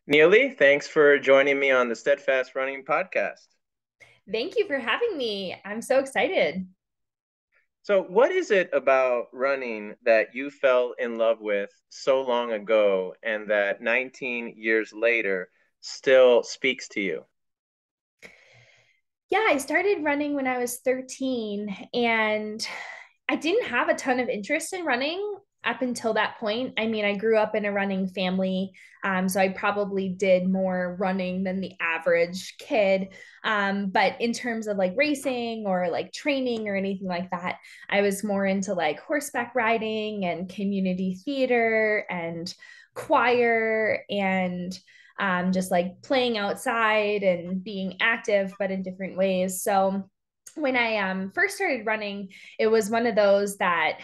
Neely, thanks for joining me on the SteadFast Running podcast. Thank you for having me. I'm so excited. So, what is it about running that you fell in love with so long ago and that 19 years later still speaks to you? Yeah, I started running when I was 13 and I didn't have a ton of interest in running up until that point. I mean, I grew up in a running family, so I probably did more running than the average kid. But in terms of like racing or like training or anything like that, I was more into like horseback riding and community theater and choir and just like playing outside and being active, but in different ways. So when I first started running, it was one of those that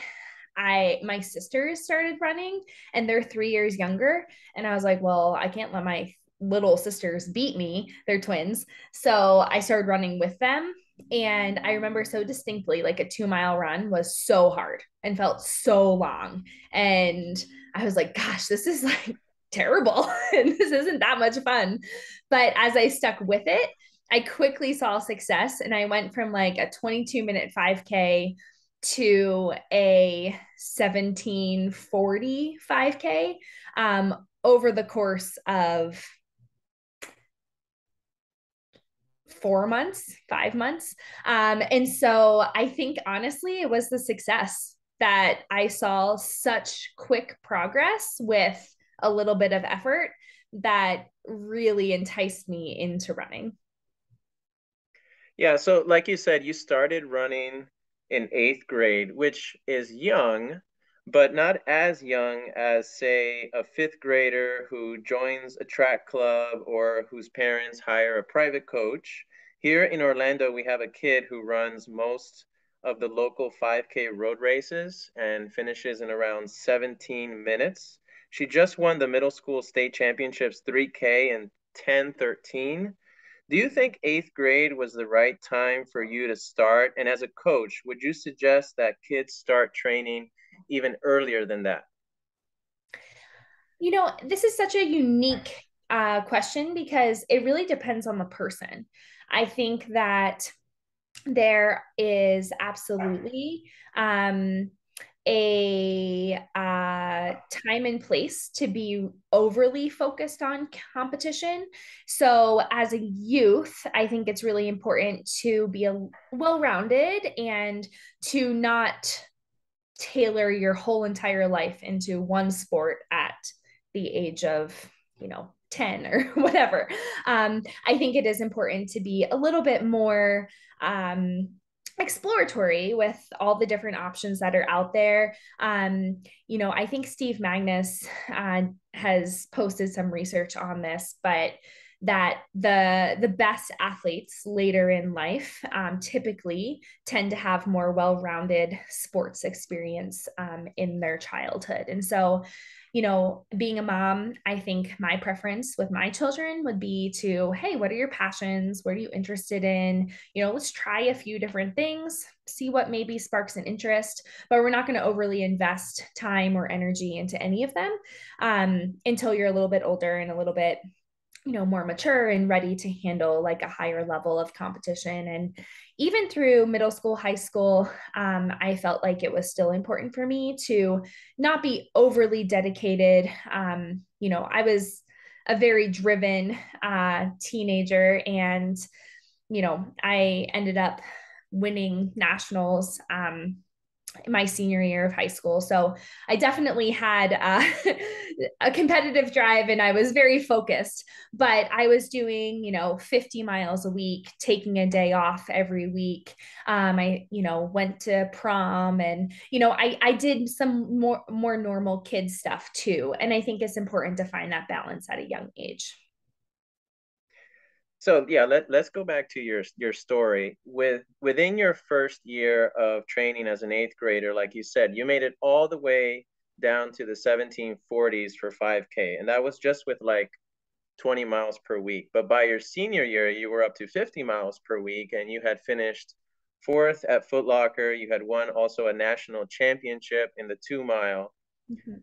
my sisters started running and they're 3 years younger. And I was like, well, I can't let my little sisters beat me. They're twins. So I started running with them. And I remember so distinctly, like a 2 mile run was so hard and felt so long. And I was like, gosh, this is like terrible. And this isn't that much fun. But as I stuck with it, I quickly saw success and I went from like a 22-minute 5K to a 17:40 5K over the course of 4 months, 5 months. And so I think honestly, it was the success that I saw such quick progress with a little bit of effort that really enticed me into running. Yeah, so like you said, you started running in eighth grade, which is young, but not as young as, say, a fifth grader who joins a track club or whose parents hire a private coach. Here in Orlando, we have a kid who runs most of the local 5K road races and finishes in around 17 minutes. She just won the middle school state championships 3K in 10:13. Do you think eighth grade was the right time for you to start? And as a coach, would you suggest that kids start training even earlier than that? This is such a unique question because it really depends on the person. I think that there is absolutely a time and place to be overly focused on competition. So, as a youth, I think it's really important to be well rounded and to not tailor your whole entire life into one sport at the age of 10 or whatever. I think it is important to be a little bit more exploratory with all the different options that are out there. I think Steve Magnus has posted some research on this, but that the best athletes later in life typically tend to have more well-rounded sports experience in their childhood. And so being a mom, I think my preference with my children would be to, hey, what are your passions? What are you interested in? Let's try a few different things, see what maybe sparks an interest, but we're not going to overly invest time or energy into any of them until you're a little bit older and a little bit more mature and ready to handle like a higher level of competition. And even through middle school, high school, I felt like it was still important for me to not be overly dedicated. I was a very driven teenager, and I ended up winning nationals my senior year of high school. So I definitely had a competitive drive and I was very focused, but I was doing, 50 miles a week, taking a day off every week. Went to prom and, I did some more normal kid stuff too. And I think it's important to find that balance at a young age. So yeah, let's go back to your story. Within your first year of training as an eighth grader, like you said, you made it all the way down to the 1740s for 5K, and that was just with like 20 miles per week. But by your senior year, you were up to 50 miles per week, and you had finished fourth at Foot Locker. You had won also a national championship in the 2 mile. Mhm.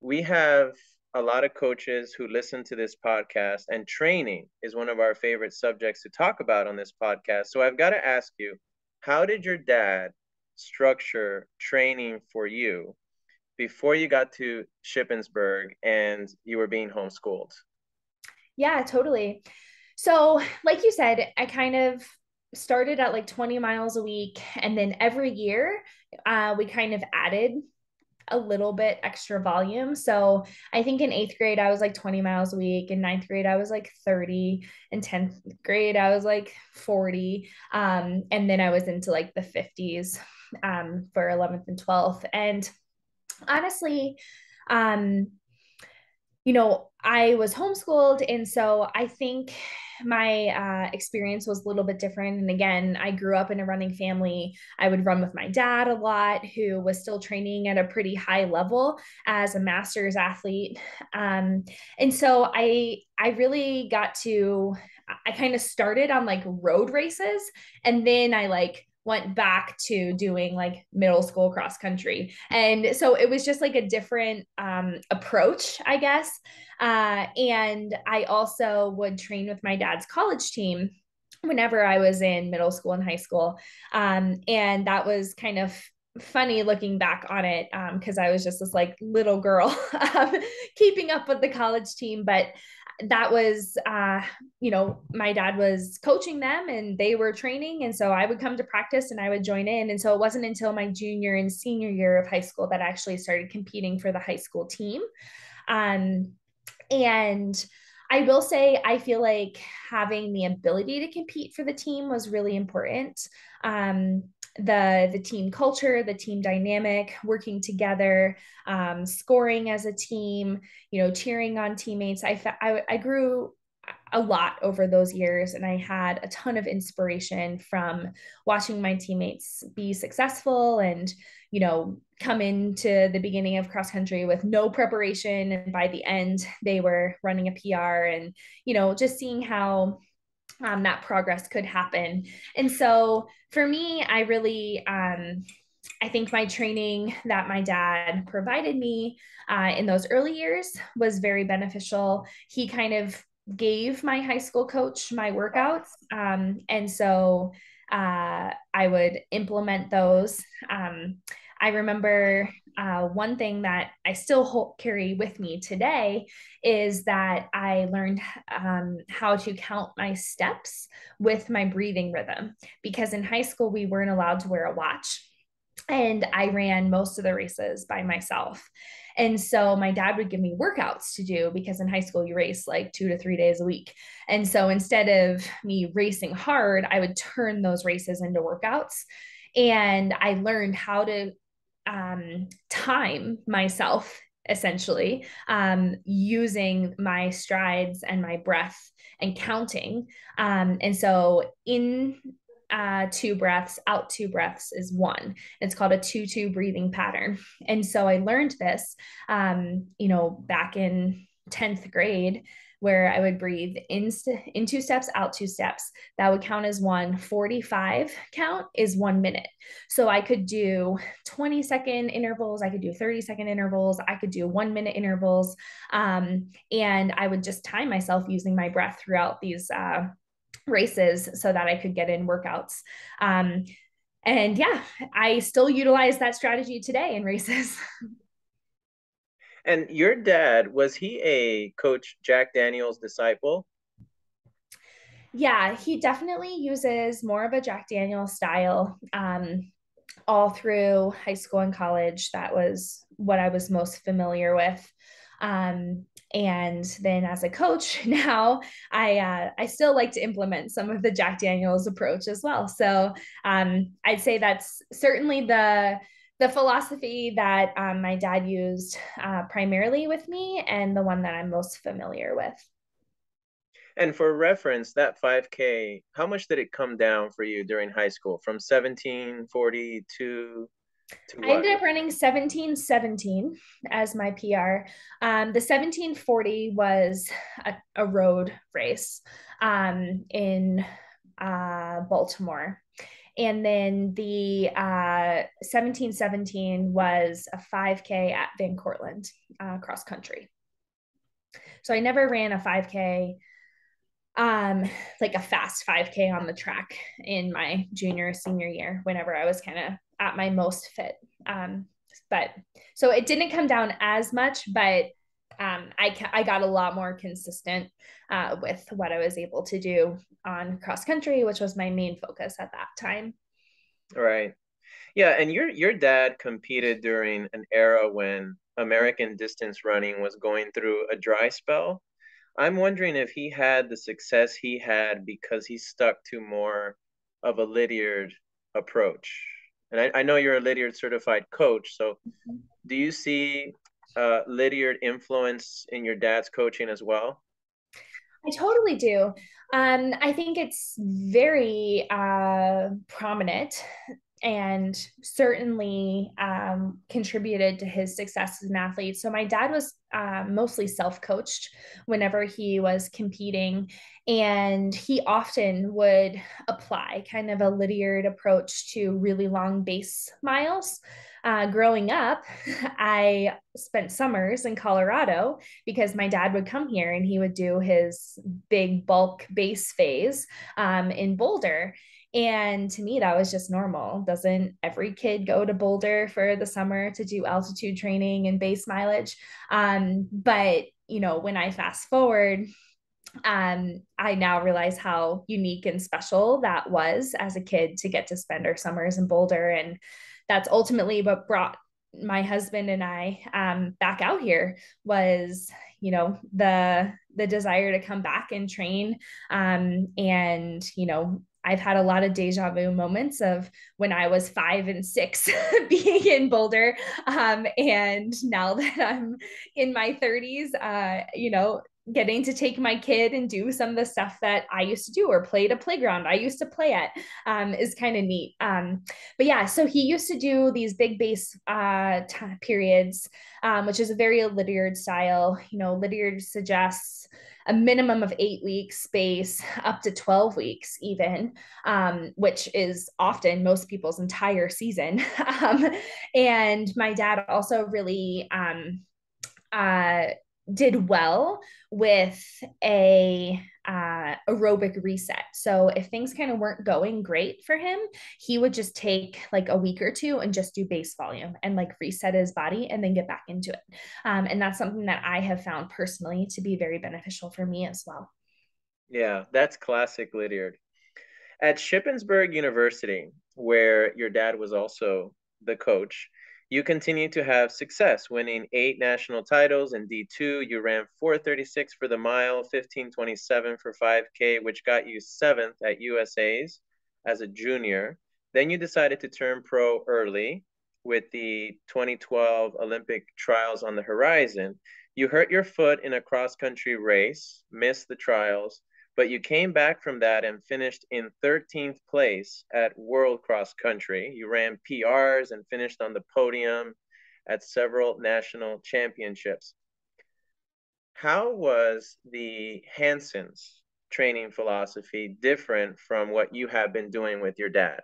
We have a lot of coaches who listen to this podcast, and training is one of our favorite subjects to talk about on this podcast. So I've got to ask you, how did your dad structure training for you before you got to Shippensburg and you were being homeschooled? Yeah, totally. So, like you said, I kind of started at like 20 miles a week. And then every year, we kind of added a little bit extra volume. So I think in eighth grade, I was like 20 miles a week. In ninth grade, I was like 30. In 10th grade, I was like 40. And then I was into like the 50s for 11th and 12th. And honestly, um, I was homeschooled. And so I think my experience was a little bit different. And again, I grew up in a running family. I would run with my dad a lot, who was still training at a pretty high level as a master's athlete. And so I really got to, I kind of started on like road races. And then I like went back to doing like middle school cross country. And so it was just like a different approach, I guess. And I also would train with my dad's college team whenever I was in middle school and high school. And that was kind of funny looking back on it because I was just this like little girl keeping up with the college team. But that was my dad was coaching them and they were training, and so I would come to practice and I would join in. And so it wasn't until my junior and senior year of high school that I actually started competing for the high school team. Um, and I will say, I feel like having the ability to compete for the team was really important. Um, the team culture, the team dynamic, working together, scoring as a team, cheering on teammates. I grew a lot over those years, and I had a ton of inspiration from watching my teammates be successful and come into the beginning of cross country with no preparation, and by the end they were running a PR, and just seeing how that progress could happen. And so for me, I really I think my training that my dad provided me in those early years was very beneficial. He kind of gave my high school coach my workouts. And so I would implement those. I remember one thing that I still carry with me today is that I learned how to count my steps with my breathing rhythm, because in high school we weren't allowed to wear a watch, and I ran most of the races by myself. And so my dad would give me workouts to do, because in high school you race like 2 to 3 days a week. And so instead of me racing hard, I would turn those races into workouts. And I learned how to time myself, essentially, using my strides and my breath and counting. And so in two breaths, out two breaths is one. It's called a 2-2 breathing pattern. And so I learned this, back in 10th grade, where I would breathe in two steps, out two steps. That would count as one. 45 count is 1 minute. So I could do 20-second intervals, I could do 30-second intervals, I could do 1 minute intervals. And I would just time myself using my breath throughout these races so that I could get in workouts. And yeah, I still utilize that strategy today in races. And your dad, was he a Coach Jack Daniels disciple? Yeah, he definitely uses more of a Jack Daniel style. All through high school and college, that was what I was most familiar with. And then as a coach now, I still like to implement some of the Jack Daniels approach as well. So I'd say that's certainly the philosophy that my dad used primarily with me, and the one that I'm most familiar with. And for reference, that 5K, how much did it come down for you during high school? From 17:40 to I what? ended up running 17:17 as my PR. The 17:40 was a road race in Baltimore. And then the 17:17 was a 5K at Van Cortlandt cross country. So I never ran a 5K, like a fast 5K on the track in my junior senior year whenever I was kind of at my most fit. But so it didn't come down as much, but I got a lot more consistent with what I was able to do on cross country, which was my main focus at that time. Right. Yeah, and your dad competed during an era when American distance running was going through a dry spell. I'm wondering if he had the success he had because he stuck to more of a Lydiard approach. And I know you're a Lydiard certified coach, so do you see Lydiard influence in your dad's coaching as well? I totally do. I think it's very prominent and certainly contributed to his success as an athlete. So my dad was mostly self-coached whenever he was competing, and he often would apply kind of a Lydiard approach to really long base miles. Growing up, I spent summers in Colorado because my dad would come here and he would do his big bulk base phase in Boulder. And to me, that was just normal. Doesn't every kid go to Boulder for the summer to do altitude training and base mileage? But, you know, when I fast forward, I now realize how unique and special that was as a kid to get to spend our summers in Boulder. And that's ultimately what brought my husband and I back out here was, you know, the desire to come back and train. And, you know, I've had a lot of deja vu moments of when I was 5 and 6 being in Boulder. And now that I'm in my 30s, you know, getting to take my kid and do some of the stuff that I used to do or play at a playground I used to play at is kind of neat. But yeah, so he used to do these big base periods, which is a very Lydiard style. You know, Lydiard suggests a minimum of 8 weeks space up to 12 weeks even, which is often most people's entire season. And my dad also really uh, did well with a aerobic reset. So if things kind of weren't going great for him, he would just take like a week or two and just do base volume and like reset his body and then get back into it. And that's something that I have found personally to be very beneficial for me as well. Yeah, that's classic Lydiard. At Shippensburg University, where your dad was also the coach, you continued to have success, winning 8 national titles. In D2, you ran 4:36 for the mile, 15:27 for 5K, which got you seventh at USA's as a junior. Then you decided to turn pro early with the 2012 Olympic trials on the horizon. You hurt your foot in a cross country race, missed the trials, but you came back from that and finished in 13th place at World Cross Country. You ran PRs and finished on the podium at several national championships. How was the Hanson's training philosophy different from what you have been doing with your dad?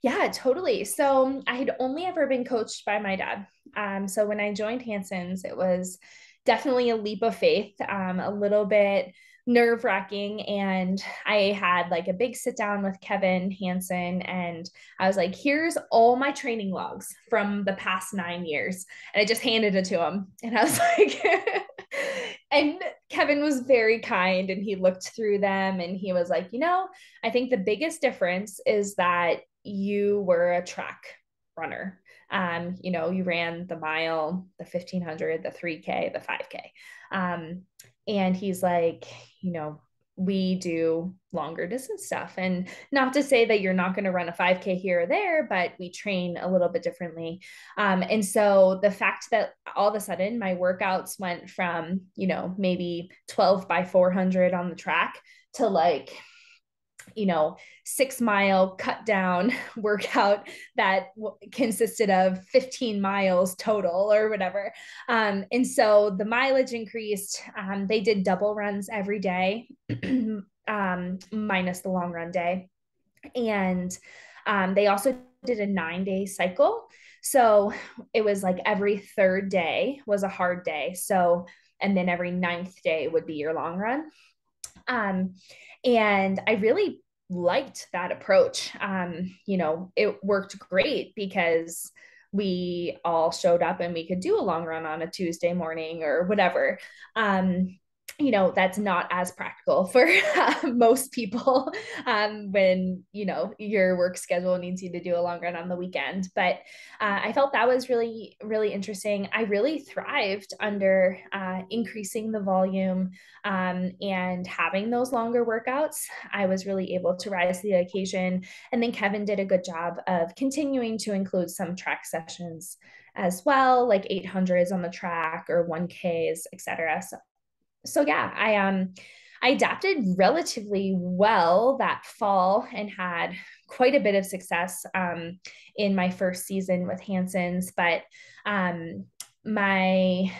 Yeah, totally. So I had only ever been coached by my dad. So when I joined Hanson's, it was definitely a leap of faith, a little bit nerve wracking. And I had like a big sit down with Kevin Hanson, and I was like, here's all my training logs from the past 9 years. And I just handed it to him. And I was like, and Kevin was very kind and he looked through them and he was like, you know, I think the biggest difference is that you were a track runner. You know, you ran the mile, the 1500, the 3K, the 5K. And he's like, you know, we do longer distance stuff. And not to say that you're not going to run a 5K here or there, but we train a little bit differently. And so the fact that all of a sudden my workouts went from, you know, maybe 12 by 400 on the track to like, you know, 6 mile cut down workout that consisted of 15 miles total or whatever. And so the mileage increased. They did double runs every day, minus the long run day. And they also did a 9 day cycle. So it was like every third day was a hard day. So and then every ninth day would be your long run. Um, and I really liked that approach. It worked great because we all showed up and we could do a long run on a Tuesday morning or whatever. That's not as practical for most people when, your work schedule needs you to do a long run on the weekend. But I felt that was really, really interesting. I really thrived under increasing the volume and having those longer workouts. I was really able to rise to the occasion. And then Kevin did a good job of continuing to include some track sessions as well, like 800s on the track or 1Ks, etc. So yeah, I adapted relatively well that fall and had quite a bit of success in my first season with Hanson's. But my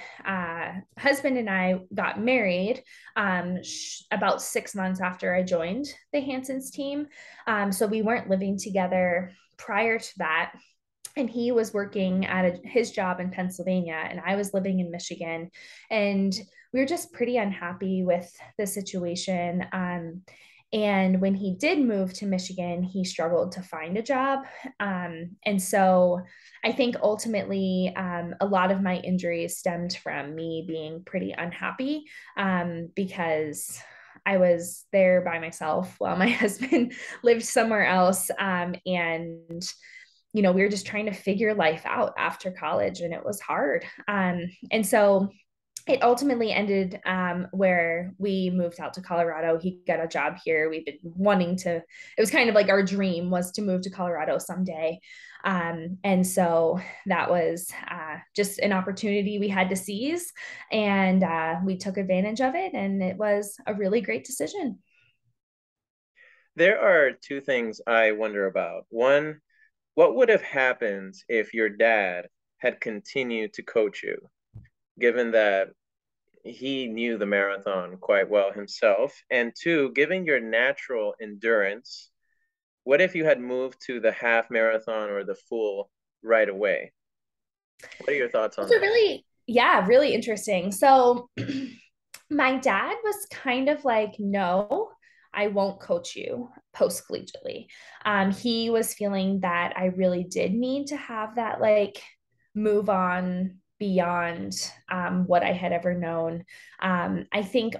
husband and I got married about 6 months after I joined the Hanson's team. So we weren't living together prior to that, and he was working at his job in Pennsylvania and I was living in Michigan, and we were just pretty unhappy with the situation. And when he did move to Michigan, he struggled to find a job. And so I think ultimately a lot of my injuries stemmed from me being pretty unhappy because I was there by myself while my husband lived somewhere else. And we were just trying to figure life out after college, and it was hard. And so it ultimately ended where we moved out to Colorado. He got a job here. We've been wanting to, it was kind of like our dream was to move to Colorado someday. And so that was just an opportunity we had to seize, and we took advantage of it, and it was a really great decision. There are two things I wonder about. One, what would have happened if your dad had continued to coach you, given that he knew the marathon quite well himself? And two, given your natural endurance, what if you had moved to the half marathon or the full right away? What are your thoughts on Those are that? really, yeah, really interesting. So my dad was kind of like, no, I won't coach you post collegiately. He was feeling that I really did need to have that like move on beyond what I had ever known. I think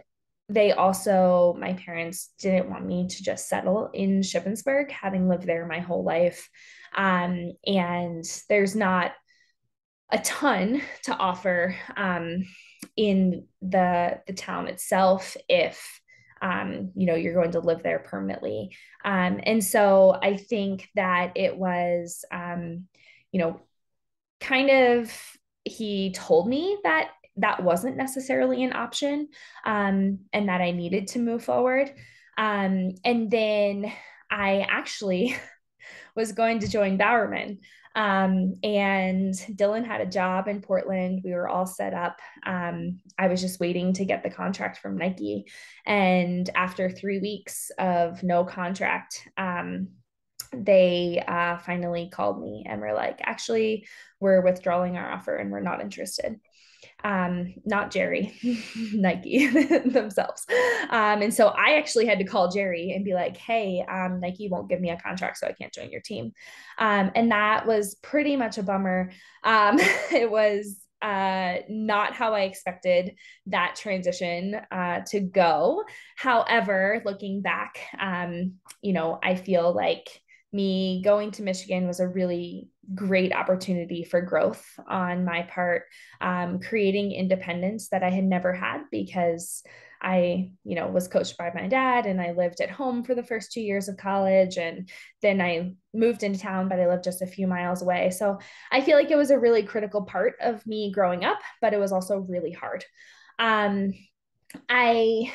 my parents didn't want me to just settle in Shippensburg, having lived there my whole life. And there's not a ton to offer in the town itself if you're going to live there permanently. And so I think that it was you know kind of he told me that that wasn't necessarily an option, and that I needed to move forward. And then I actually was going to join Bowerman. And Dylan had a job in Portland. We were all set up. I was just waiting to get the contract from Nike. And after 3 weeks of no contract, they finally called me and were like, actually, we're withdrawing our offer and we're not interested. Not Jerry, Nike themselves. And so I actually had to call Jerry and be like, hey, Nike won't give me a contract, so I can't join your team. And that was pretty much a bummer. It was not how I expected that transition to go. However, looking back, I feel like me going to Michigan was a really great opportunity for growth on my part, creating independence that I had never had because I, was coached by my dad and I lived at home for the first 2 years of college. And then I moved into town, but I lived just a few miles away. So I feel like it was a really critical part of me growing up, but it was also really hard. Um, I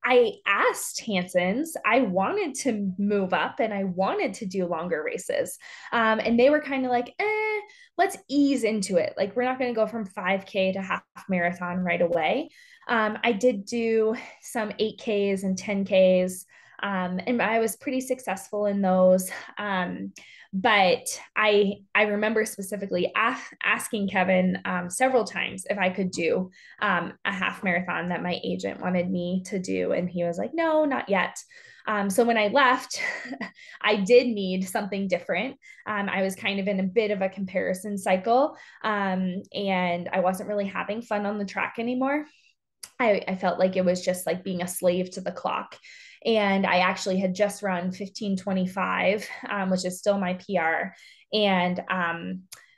I asked Hanson's, I wanted to move up and I wanted to do longer races. And they were kind of like, let's ease into it. Like, we're not going to go from 5K to half marathon right away. I did do some 8Ks and 10Ks. And I was pretty successful in those. But I remember specifically asking Kevin several times if I could do a half marathon that my agent wanted me to do, and he was like, "No, not yet." So when I left, I did need something different. I was kind of in a bit of a comparison cycle, and I wasn't really having fun on the track anymore. I felt like it was just like being a slave to the clock. And I actually had just run 15:25, which is still my PR, and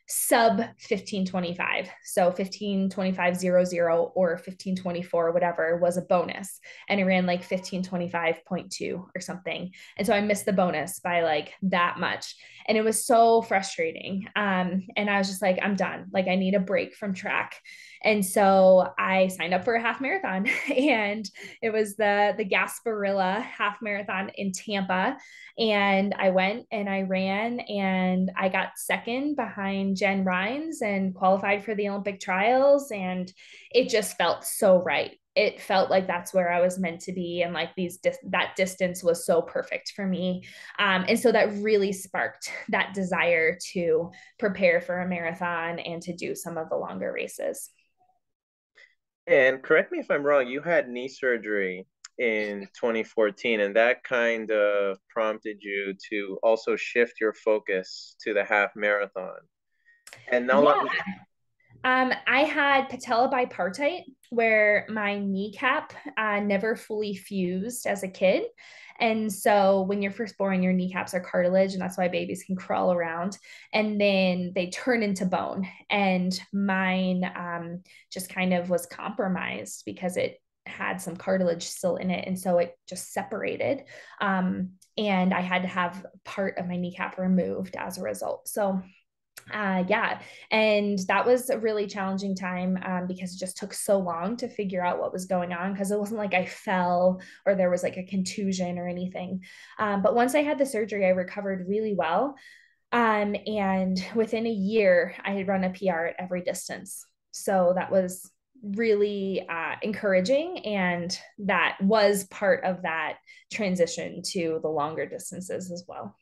sub 15:25. So 15:25:00 or 15:24, whatever, was a bonus. And I ran like 15:25.2 or something. And so I missed the bonus by like that much. And it was so frustrating. And I was just like, I'm done. Like, I need a break from track. And so I signed up for a half marathon, and it was the Gasparilla half marathon in Tampa. And I went and I ran, and I got second behind Jen Rines and qualified for the Olympic trials. And it just felt so right. It felt like that's where I was meant to be. And like that distance was so perfect for me. And so that really sparked that desire to prepare for a marathon and to do some of the longer races. And correct me if I'm wrong, you had knee surgery in 2014, and that kind of prompted you to also shift your focus to the half marathon. And now, Yeah. I had patella bipartite where my kneecap never fully fused as a kid. And so when you're first born, your kneecaps are cartilage, and that's why babies can crawl around. And then they turn into bone. And mine just kind of was compromised because it had some cartilage still in it. And so it just separated. And I had to have part of my kneecap removed as a result. So yeah, and that was a really challenging time because it just took so long to figure out what was going on, because it wasn't like I fell or there was like a contusion or anything. But once I had the surgery, I recovered really well. And within a year, I had run a PR at every distance. So that was really encouraging, and that was part of that transition to the longer distances as well.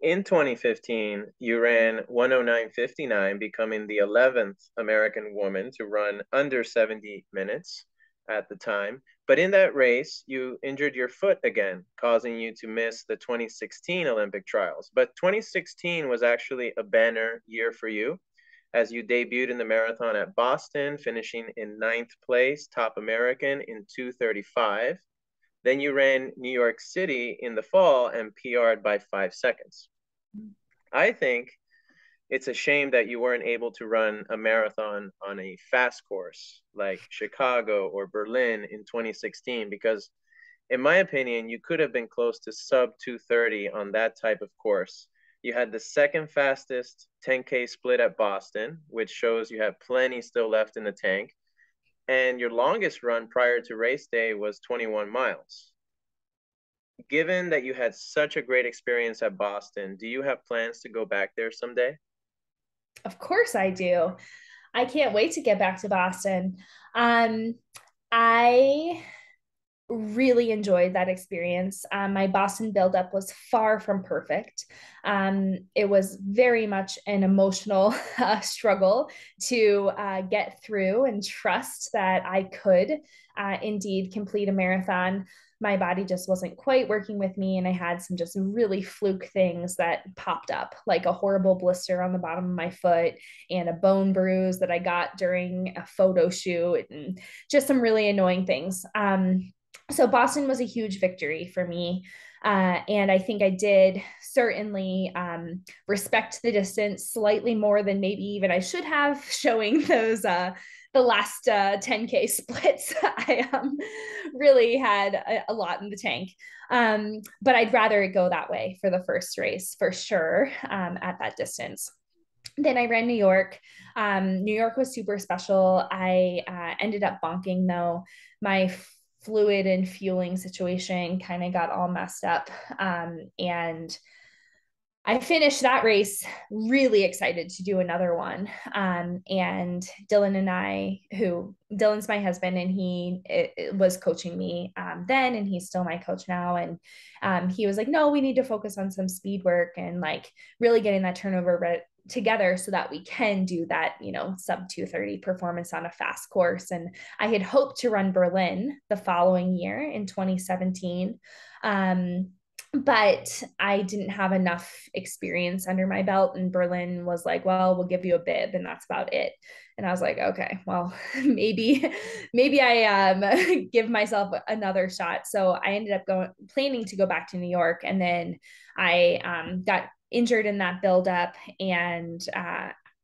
in 2015, you ran 109.59, becoming the 11th American woman to run under 70 minutes at the time. But in that race, you injured your foot again, causing you to miss the 2016 Olympic trials. But 2016 was actually a banner year for you, as you debuted in the marathon at Boston, finishing in ninth place, top American in 2:35. Then you ran New York City in the fall and PR'd by 5 seconds. I think it's a shame that you weren't able to run a marathon on a fast course like Chicago or Berlin in 2016, because in my opinion, you could have been close to sub 2:30 on that type of course. You had the second fastest 10K split at Boston, which shows you have plenty still left in the tank. And your longest run prior to race day was 21 miles. Given that you had such a great experience at Boston, do you have plans to go back there someday? Of course I do. I can't wait to get back to Boston. Um, I really enjoyed that experience. My Boston buildup was far from perfect. It was very much an emotional struggle to get through and trust that I could indeed complete a marathon. My body just wasn't quite working with me, and I had some just really fluke things that popped up, like a horrible blister on the bottom of my foot and a bone bruise that I got during a photo shoot, and just some really annoying things. So Boston was a huge victory for me. And I think I did certainly respect the distance slightly more than maybe even I should have, showing those the last 10K splits. I really had a lot in the tank. But I'd rather it go that way for the first race for sure at that distance. Then I ran New York. New York was super special. I ended up bonking though. My fluid and fueling situation kind of got all messed up. And I finished that race really excited to do another one. And Dylan and I, who Dylan's my husband, and it was coaching me then, and he's still my coach now. And he was like, no, we need to focus on some speed work and like really getting that turnover together so that we can do that, sub 230 performance on a fast course. And I had hoped to run Berlin the following year in 2017. But I didn't have enough experience under my belt. And Berlin was like, well, we'll give you a bib, and that's about it. And I was like, okay, well, maybe I give myself another shot. So I ended up planning to go back to New York, and then I got injured in that buildup, and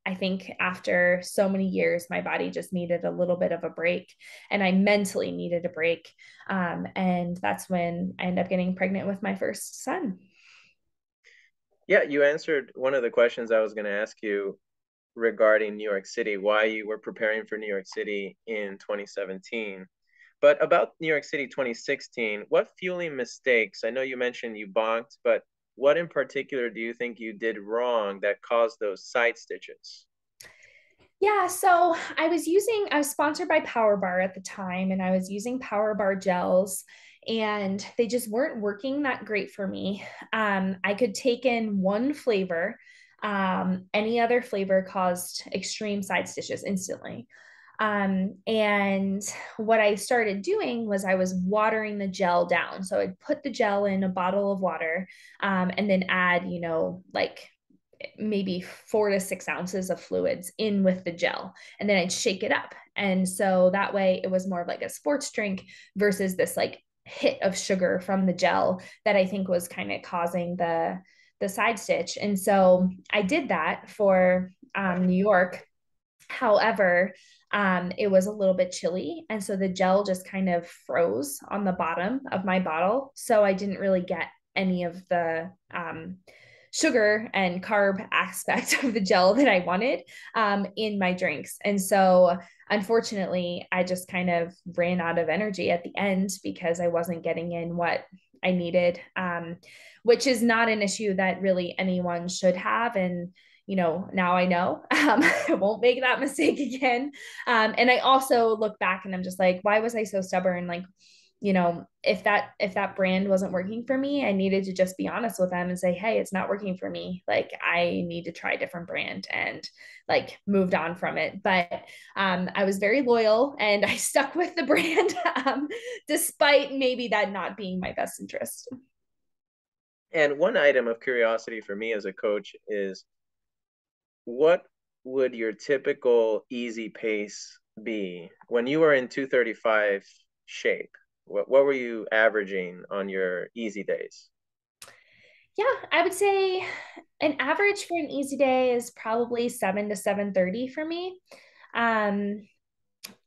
I think after so many years, my body just needed a little bit of a break, and I mentally needed a break. And that's when I ended up getting pregnant with my first son. Yeah, you answered one of the questions I was going to ask you regarding New York City, why you were preparing for New York City in 2017. But about New York City 2016, what fueling mistakes? I know you mentioned you bonked, but what in particular do you think you did wrong that caused those side stitches? Yeah, so I was sponsored by Power Bar at the time, and I was using Power Bar gels, and they just weren't working that great for me. I could take in one flavor. Any other flavor caused extreme side stitches instantly. And what I started doing was I was watering the gel down. So I'd put the gel in a bottle of water, and then add, like maybe 4 to 6 ounces of fluids in with the gel, and then I'd shake it up. And so that way it was more of like a sports drink versus this like hit of sugar from the gel that I think was kind of causing the side stitch. And so I did that for New York. However, it was a little bit chilly. And so the gel just kind of froze on the bottom of my bottle. So I didn't really get any of the sugar and carb aspect of the gel that I wanted in my drinks. And so, unfortunately, I just kind of ran out of energy at the end because I wasn't getting in what I needed, which is not an issue that really anyone should have. And now I know I won't make that mistake again. And I also look back and I'm just like, why was I so stubborn? Like, if that brand wasn't working for me, I needed to just be honest with them and say, hey, it's not working for me. Like, I need to try a different brand, and like moved on from it. But I was very loyal and I stuck with the brand, despite maybe that not being my best interest. And one item of curiosity for me as a coach is what would your typical easy pace be when you were in 235 shape? What were you averaging on your easy days? Yeah, I would say an average for an easy day is probably 7 to 7:30 for me. Um,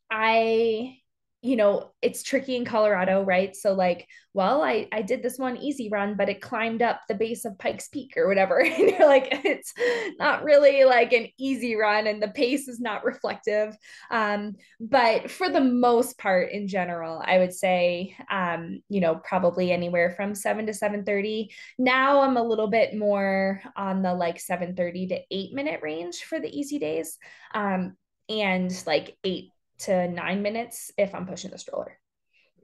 I, it's tricky in Colorado, right? So like, well, I did this one easy run, but it climbed up the base of Pikes Peak or whatever. And you're like, it's not really like an easy run, and the pace is not reflective. But for the most part, in general, I would say, probably anywhere from 7 to 7:30. Now I'm a little bit more on the like 7:30 to 8 minute range for the easy days. And like 8 to 9 minutes if I'm pushing the stroller.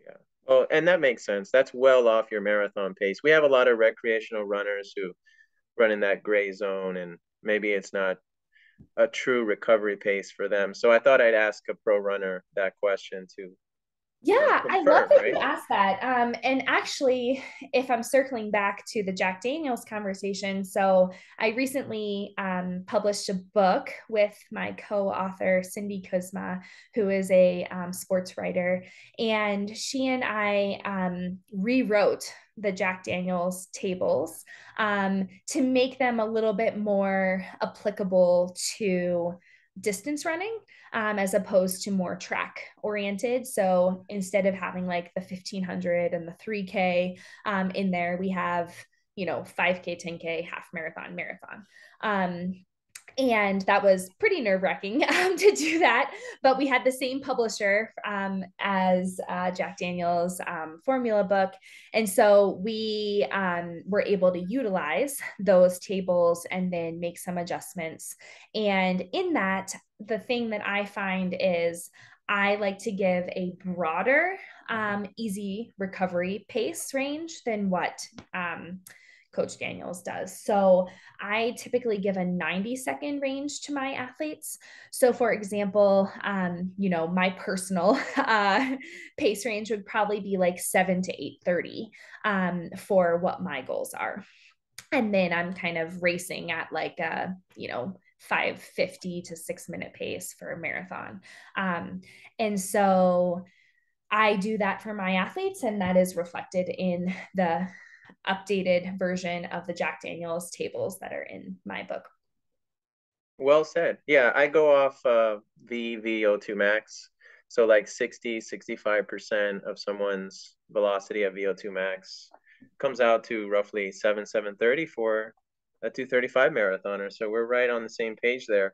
Yeah. Oh, and that makes sense. That's well off your marathon pace. We have a lot of recreational runners who run in that gray zone, and maybe it's not a true recovery pace for them. So I thought I'd ask a pro runner that question to Yeah, I love confirm, that you right? asked that. And actually, if I'm circling back to the Jack Daniels conversation, so I recently published a book with my co-author Cindy Kuzma, who is a sports writer, and she and I rewrote the Jack Daniels tables to make them a little bit more applicable to distance running, as opposed to more track oriented. So instead of having like the 1500 and the 3K in there, we have 5K, 10K, half marathon, marathon. Um, And that was pretty nerve-wracking to do that, but we had the same publisher as Jack Daniel's formula book, and so we were able to utilize those tables and then make some adjustments. And in that, the thing that I find is I like to give a broader easy recovery pace range than what Coach Daniels does. So I typically give a 90-second range to my athletes. So, for example, my personal pace range would probably be like 7 to 8:30 for what my goals are. And then I'm kind of racing at like a, 5:50 to 6 minute pace for a marathon. And so I do that for my athletes, and that is reflected in the updated version of the Jack Daniels tables that are in my book. Well said. Yeah, I go off VO2 max. So like 65% of someone's velocity at VO2 max comes out to roughly 7:30 for a 2:35 marathoner. So we're right on the same page there.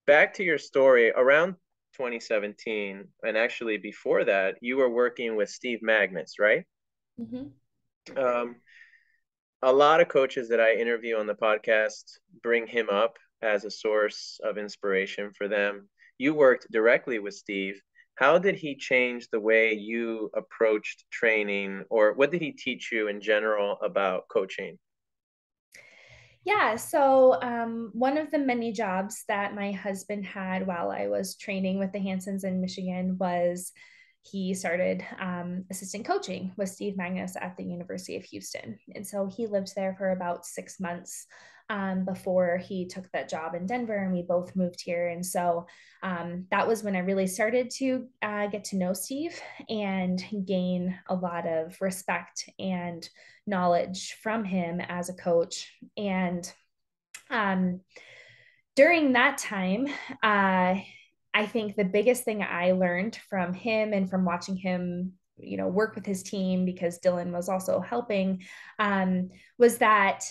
Back to your story, around 2017, and actually before that, you were working with Steve Magnus, right? Mm-hmm. Um, a lot of coaches that I interview on the podcast bring him up as a source of inspiration for them. You worked directly with Steve. How did he change the way you approached training, or what did he teach you in general about coaching? Yeah, so one of the many jobs that my husband had while I was training with the Hansons in Michigan was he started assistant coaching with Steve Magnus at the University of Houston. And so he lived there for about 6 months before he took that job in Denver, and we both moved here. And so that was when I really started to get to know Steve and gain a lot of respect and knowledge from him as a coach. And um, during that time, I think the biggest thing I learned from him and from watching him, work with his team, because Dylan was also helping, was that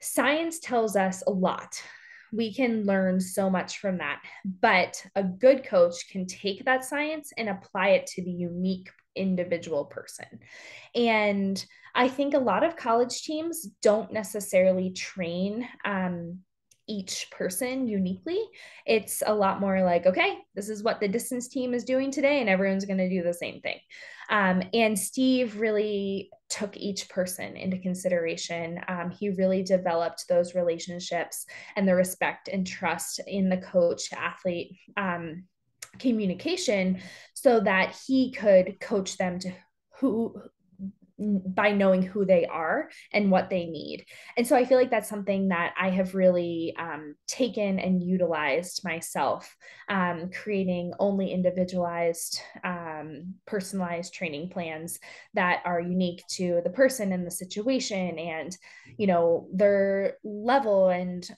science tells us a lot. We can learn so much from that, but a good coach can take that science and apply it to the unique individual person. And I think a lot of college teams don't necessarily train each person uniquely. It's a lot more like, okay, this is what the distance team is doing today, and everyone's going to do the same thing. And Steve really took each person into consideration. He really developed those relationships and the respect and trust in the coach athlete communication so that he could coach them to who by knowing who they are and what they need. And so I feel like that's something that I have really taken and utilized myself, creating only individualized, personalized training plans that are unique to the person and the situation and, their level and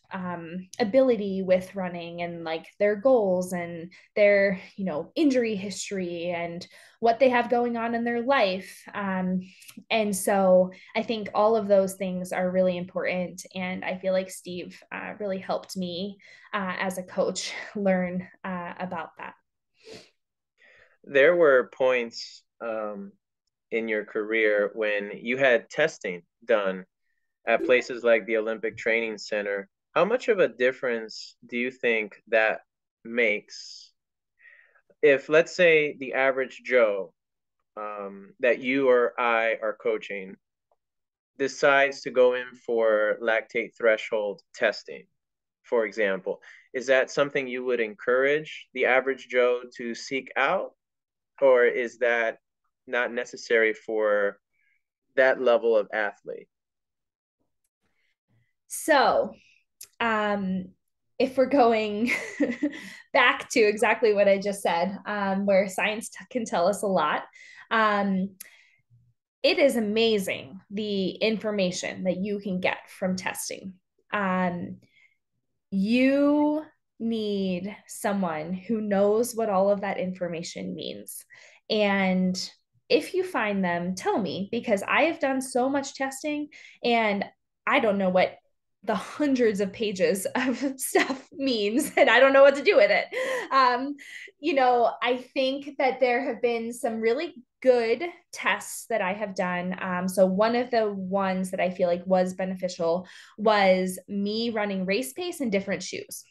ability with running and like their goals and their, injury history and what they have going on in their life. And so I think all of those things are really important. And I feel like Steve really helped me as a coach learn about that. There were points in your career when you had testing done at places like the Olympic Training Center. How much of a difference do you think that makes if, let's say, the average Joe that you or I are coaching decides to go in for lactate threshold testing, for example? Is that something you would encourage the average Joe to seek out, or is that not necessary for that level of athlete? So, um, if we're going back to exactly what I just said, where science can tell us a lot, um, it is amazing the information that you can get from testing. Um, you need someone who knows what all of that information means. And if you find them, tell me, because I have done so much testing and I don't know what the hundreds of pages of stuff means, and I don't know what to do with it. I think that there have been some really good tests that I have done. So one of the ones that I feel like was beneficial was me running race pace in different shoes.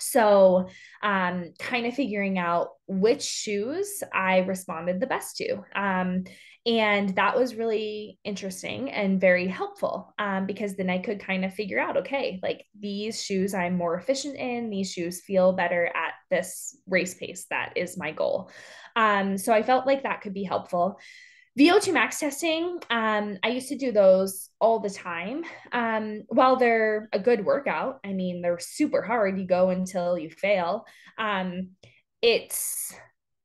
So, kind of figuring out which shoes I responded the best to. And that was really interesting and very helpful because then I could kind of figure out, okay, like these shoes I'm more efficient in, these shoes feel better at this race pace. That is my goal. So I felt like that could be helpful. VO2 max testing, I used to do those all the time. While they're a good workout, I mean, they're super hard. You go until you fail. It's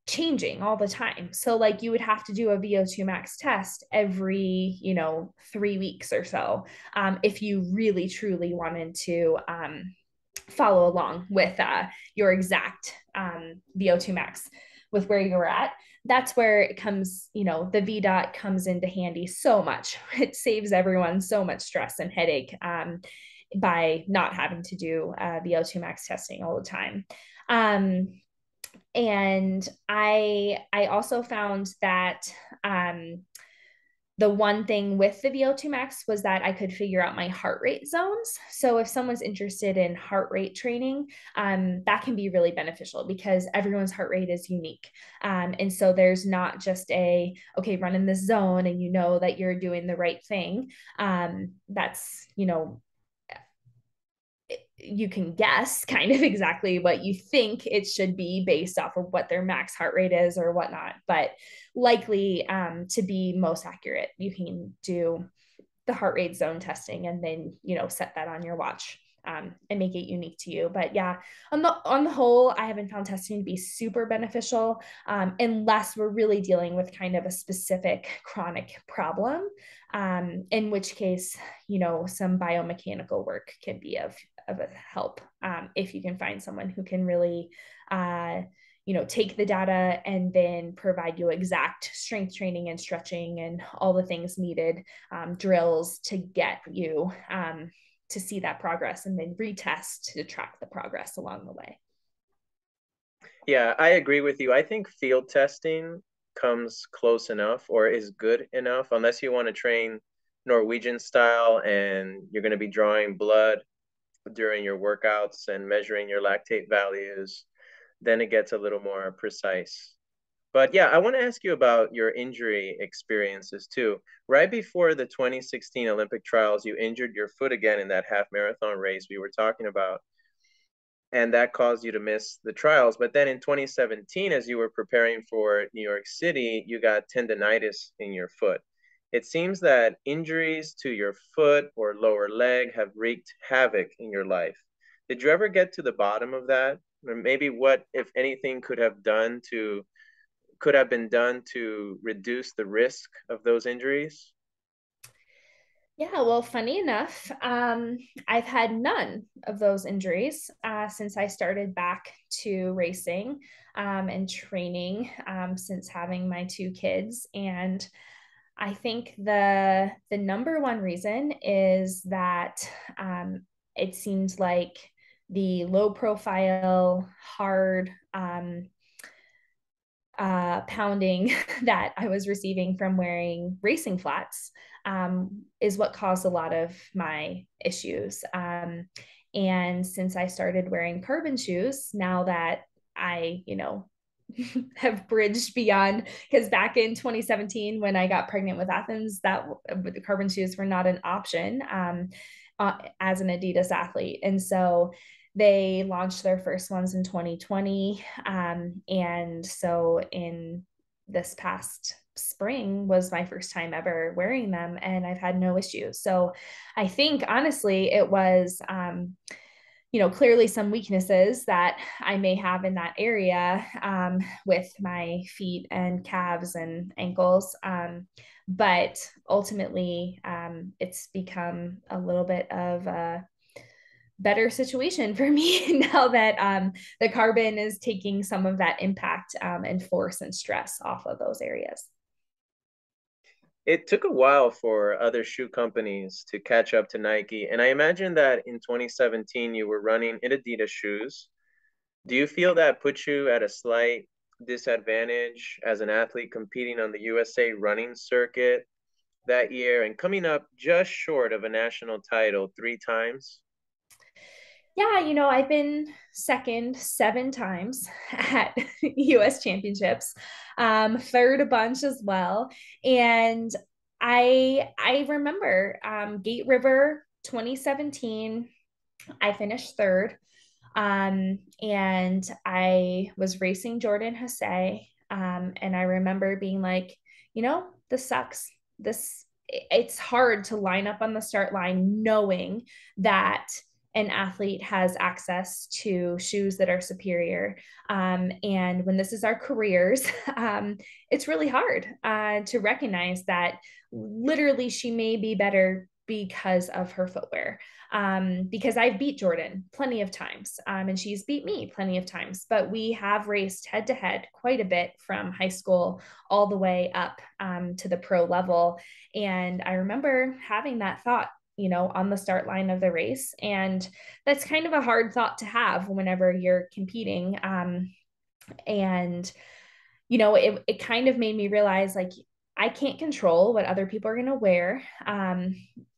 changing all the time. So, like, you would have to do a VO2 max test every, 3 weeks or so if you really, truly wanted to follow along with your exact VO2 max with where you were at. That's where it comes, the VDOT comes into handy so much. It saves everyone so much stress and headache by not having to do VO2 max testing all the time. And I also found that the one thing with the VO2 max was that I could figure out my heart rate zones. So if someone's interested in heart rate training, that can be really beneficial because everyone's heart rate is unique. And so there's not just okay, run in this zone and you know that you're doing the right thing. That's, you can guess kind of exactly what you think it should be based off of what their max heart rate is or whatnot. But likely to be most accurate, you can do the heart rate zone testing and then set that on your watch and make it unique to you. But yeah, on the whole, I haven't found testing to be super beneficial unless we're really dealing with kind of a specific chronic problem, in which case some biomechanical work can be of a help if you can find someone who can really take the data and then provide you exact strength training and stretching and all the things needed, drills to get you to see that progress and then retest to track the progress along the way. Yeah, I agree with you. I think field testing comes close enough or is good enough, unless you want to train Norwegian style and you're going to be drawing blood during your workouts and measuring your lactate values, then it gets a little more precise. But yeah, I want to ask you about your injury experiences too. Right before the 2016 Olympic trials, you injured your foot again in that half marathon race we were talking about, and that caused you to miss the trials. But then in 2017, as you were preparing for New York City, you got tendonitis in your foot. It seems that injuries to your foot or lower leg have wreaked havoc in your life. Did you ever get to the bottom of that? Or maybe what, if anything, could have been done to reduce the risk of those injuries? Yeah, well, funny enough, I've had none of those injuries since I started back to racing and training since having my two kids. And I think the number one reason is that it seems like the low profile, hard pounding that I was receiving from wearing racing flats is what caused a lot of my issues. And since I started wearing carbon shoes, now that I, have bridged beyond, because back in 2017 when I got pregnant with Athens, that the carbon shoes were not an option as an Adidas athlete. And so they launched their first ones in 2020. And so in this past spring was my first time ever wearing them, and I've had no issues. So I think honestly, it was, clearly some weaknesses that I may have in that area with my feet and calves and ankles. But ultimately, it's become a little bit of a better situation for me now that the carbon is taking some of that impact and force and stress off of those areas. It took a while for other shoe companies to catch up to Nike, and I imagine that in 2017 you were running in Adidas shoes. Do you feel that puts you at a slight disadvantage as an athlete competing on the USA running circuit that year and coming up just short of a national title 3 times? Yeah, I've been second 7 times at US championships, third a bunch as well. And I remember Gate River 2017, I finished third. And I was racing Jordan Hussey. And I remember being like, this sucks. It's hard to line up on the start line knowing that an athlete has access to shoes that are superior. And when this is our careers, it's really hard to recognize that literally she may be better because of her footwear. Because I've beat Jordan plenty of times, and she's beat me plenty of times, but we have raced head to head quite a bit from high school all the way up to the pro level. And I remember having that thought, on the start line of the race. And that's kind of a hard thought to have whenever you're competing. And it kind of made me realize like I can't control what other people are going to wear.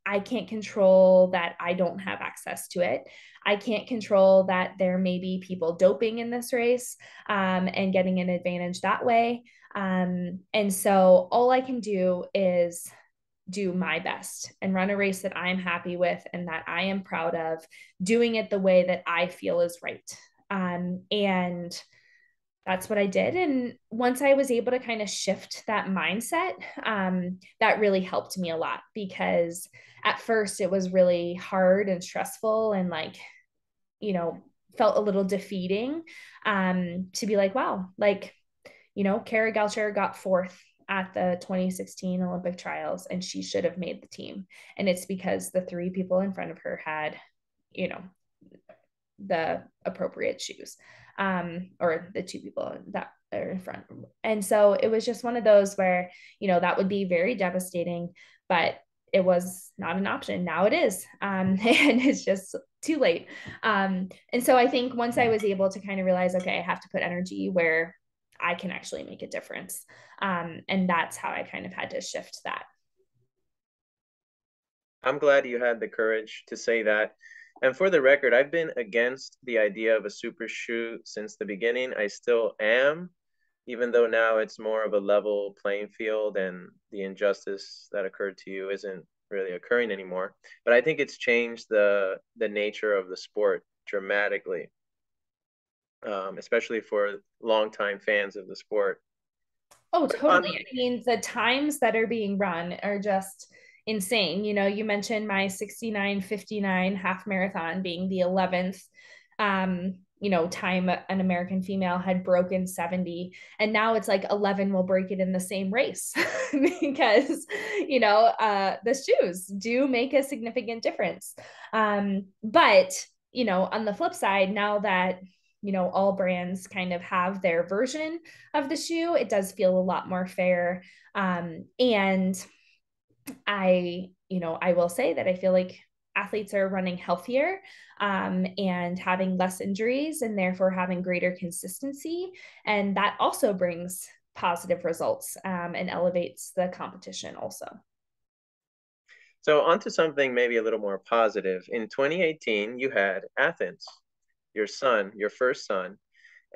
I can't control that I don't have access to it. I can't control that there may be people doping in this race and getting an advantage that way. And so all I can do is do my best and run a race that I'm happy with and that I am proud of, doing it the way that I feel is right. And that's what I did. And once I was able to kind of shift that mindset, that really helped me a lot because at first it was really hard and stressful and like, you know, felt a little defeating to be like, wow, like, Kara Goucher got fourth at the 2016 Olympic trials and she should have made the team. And it's because the three people in front of her had, you know, the appropriate shoes, or the two people that are in front. And so it was just one of those where, that would be very devastating, but it was not an option. Now it is. And it's just too late. And so I think once I was able to kind of realize, okay, I have to put energy where I can actually make a difference. And that's how I kind of had to shift that. I'm glad you had the courage to say that. And for the record, I've been against the idea of a super shoe since the beginning. I still am, even though now it's more of a level playing field and the injustice that occurred to you isn't really occurring anymore. But I think it's changed the nature of the sport dramatically, especially for longtime fans of the sport. Oh, But on totally. I mean, the times that are being run are just insane. You mentioned my 69:59 half marathon being the 11th time an American female had broken 70. And now it's like 11 will break it in the same race because, the shoes do make a significant difference. But, on the flip side, now that all brands kind of have their version of the shoe, it does feel a lot more fair. And I will say that I feel like athletes are running healthier and having less injuries and therefore having greater consistency. And that also brings positive results and elevates the competition also. So on to something maybe a little more positive. In 2018, you had Athens, your son, your first son,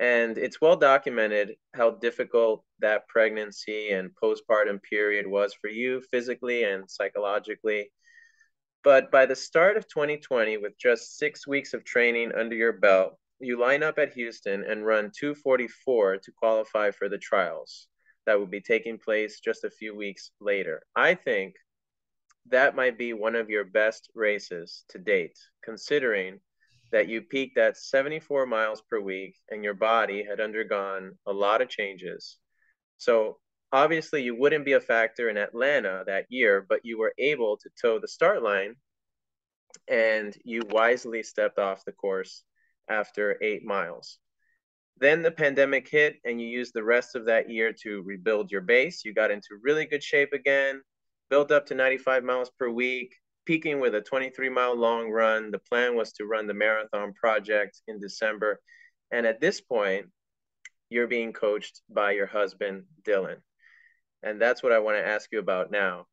and it's well documented how difficult that pregnancy and postpartum period was for you physically and psychologically. But by the start of 2020, with just 6 weeks of training under your belt, you line up at Houston and run 2:44 to qualify for the trials that will be taking place just a few weeks later. I think that might be one of your best races to date, considering that you peaked at 74 miles per week and your body had undergone a lot of changes. So obviously you wouldn't be a factor in Atlanta that year, but you were able to toe the start line and you wisely stepped off the course after 8 miles. Then the pandemic hit and you used the rest of that year to rebuild your base. You got into really good shape again. built up to 95 miles per week, peaking with a 23-mile long run. The plan was to run the marathon project in December. And at this point, you're being coached by your husband, Dylan. And that's what I want to ask you about now.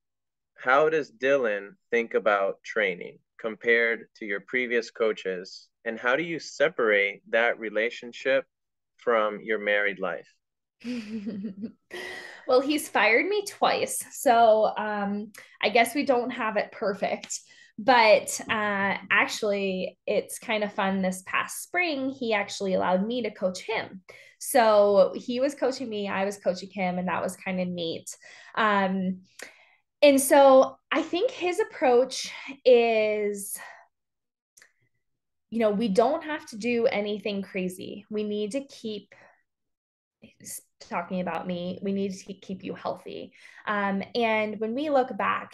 How does Dylan think about training compared to your previous coaches? And how do you separate that relationship from your married life? Well, he's fired me twice. So I guess we don't have it perfect. But actually, it's kind of fun. This past spring, he actually allowed me to coach him. So he was coaching me, I was coaching him, and that was kind of neat. Um, and so I think his approach is, we don't have to do anything crazy. We need to keep talking about me. We need to keep you healthy. And when we look back,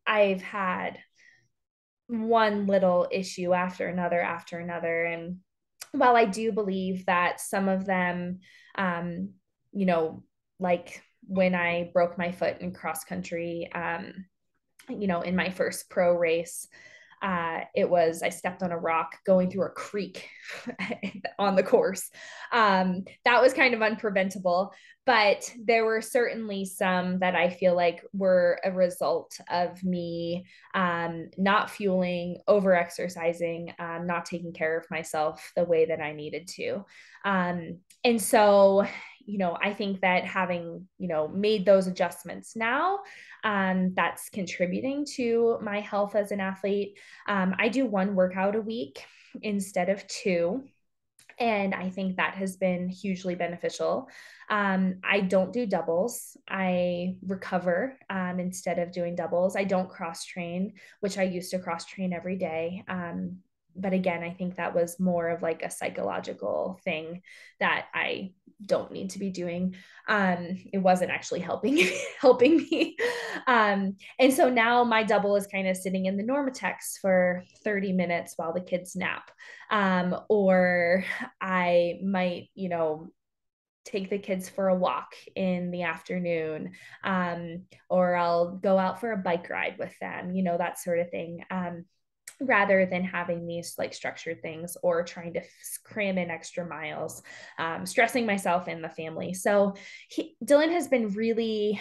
I've had one little issue after another. And while I do believe that some of them, um, you know, like when I broke my foot in cross country, in my first pro race, I stepped on a rock going through a creek on the course. That was kind of unpreventable, but there were certainly some that I feel like were a result of me not fueling, over exercising, not taking care of myself the way that I needed to. And so, I think that having, made those adjustments now, that's contributing to my health as an athlete. I do one workout a week instead of two. And I think that has been hugely beneficial. I don't do doubles. I recover instead of doing doubles. I don't cross train, which I used to cross train every day. But again, I think that was more of like a psychological thing that I don't need to be doing. It wasn't actually helping me. And so now my double is kind of sitting in the Normatex for 30 minutes while the kids nap. Or I might, take the kids for a walk in the afternoon, or I'll go out for a bike ride with them, that sort of thing. Rather than having these like structured things or trying to cram in extra miles, stressing myself and the family. So Dylan has been really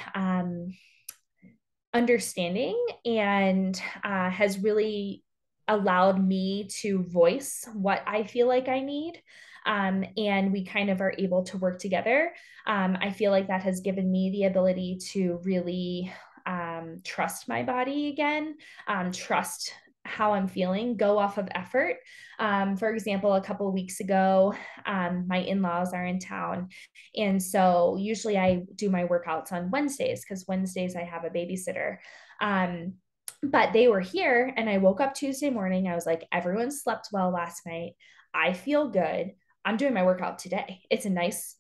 understanding and has really allowed me to voice what I feel like I need. And we kind of are able to work together. I feel like that has given me the ability to really trust my body again, trust how I'm feeling, go off of effort. For example, a couple of weeks ago, my in-laws are in town. And so usually I do my workouts on Wednesdays because Wednesdays I have a babysitter. Um, but they were here and I woke up Tuesday morning. I was like, everyone slept well last night. I feel good. I'm doing my workout today. It's a nice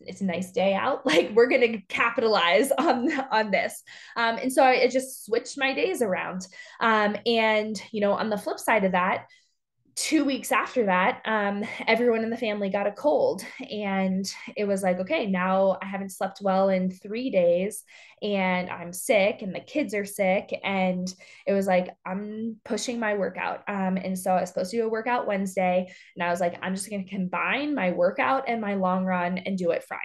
day out. Like we're gonna capitalize on this. And so I just switched my days around. And on the flip side of that, 2 weeks after that, everyone in the family got a cold. And it was like, okay, now I haven't slept well in 3 days and I'm sick and the kids are sick. And it was like, I'm pushing my workout. And so I was supposed to do a workout Wednesday. And I was like, I'm just going to combine my workout and my long run and do it Friday.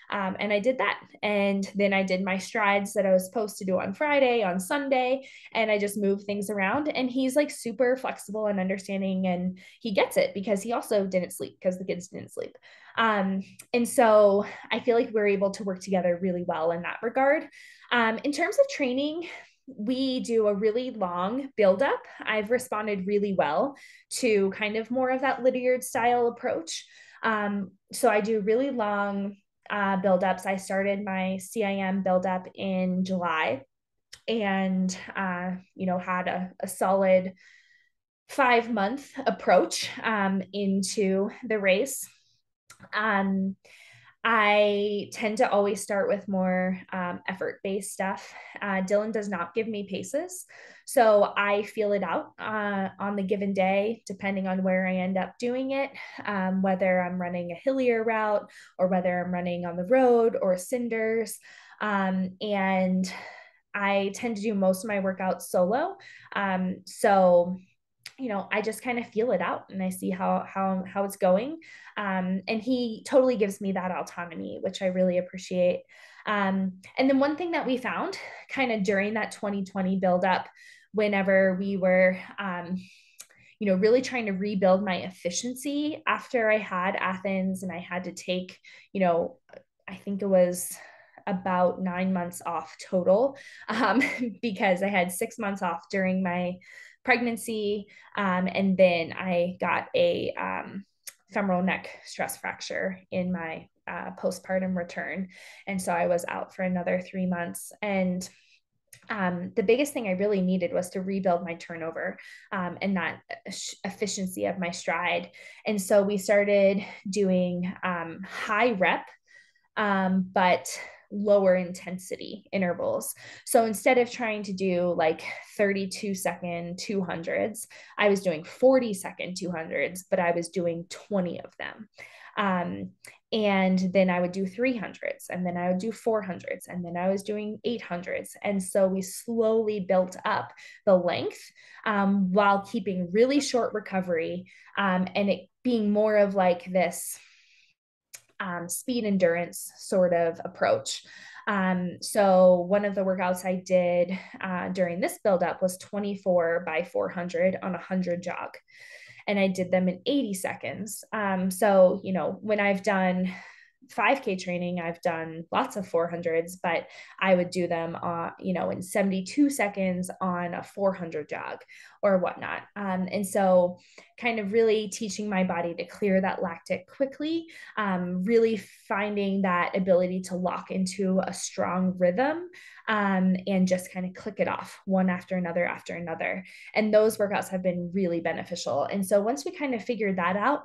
And I did that. And then I did my strides that I was supposed to do on Friday, on Sunday, and I just moved things around. And he's like super flexible and understanding, and he gets it because he also didn't sleep because the kids didn't sleep. And so I feel like we're able to work together really well in that regard. In terms of training, we do a really long buildup. I've responded really well to kind of more of that Lydiard style approach. So I do really long buildups. I started my CIM buildup in July and, had a solid 5 month approach into the race. Um, I tend to always start with more effort based stuff. Dylan does not give me paces. So I feel it out on the given day, depending on where I end up doing it, whether I'm running a hillier route or whether I'm running on the road or cinders. And I tend to do most of my workouts solo. So I just kind of feel it out and I see how it's going. And he totally gives me that autonomy, which I really appreciate. And then one thing that we found kind of during that 2020 buildup, whenever we were really trying to rebuild my efficiency after I had Athens and I had to take, I think it was about 9 months off total, because I had 6 months off during my pregnancy. And then I got a femoral neck stress fracture in my postpartum return. And so I was out for another 3 months. And the biggest thing I really needed was to rebuild my turnover, and that efficiency of my stride. And so we started doing high rep, but lower intensity intervals. So instead of trying to do like 32-second 200s, I was doing 40-second 200s, but I was doing 20 of them. Um, and then I would do 300s, and then I would do 400s, and then I was doing 800s. And so we slowly built up the length, while keeping really short recovery, and it being more of like this speed endurance sort of approach. So one of the workouts I did during this buildup was 24 by 400 on a 100 jog. And I did them in 80 seconds. So, when I've done 5K training, I've done lots of 400s, but I would do them, in 72 seconds on a 400 jog or whatnot. And so kind of really teaching my body to clear that lactic quickly, really finding that ability to lock into a strong rhythm, and just kind of click it off one after another after another. And those workouts have been really beneficial. And so once we kind of figured that out,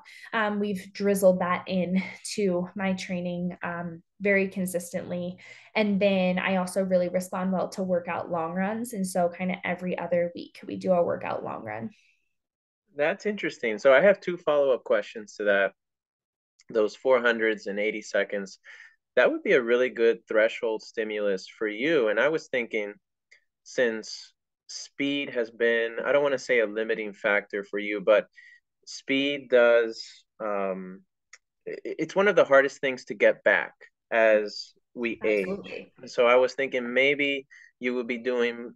we've drizzled that in to my training very consistently. And then I also really respond well to workout long runs. And so kind of every other week we do a workout long run. That's interesting. So I have two follow-up questions to that. Those 400s and 80 seconds, that would be a really good threshold stimulus for you. And I was thinking, since speed has been, I don't want to say a limiting factor for you, but speed does, it's one of the hardest things to get back as we age. Absolutely. So I was thinking maybe you would be doing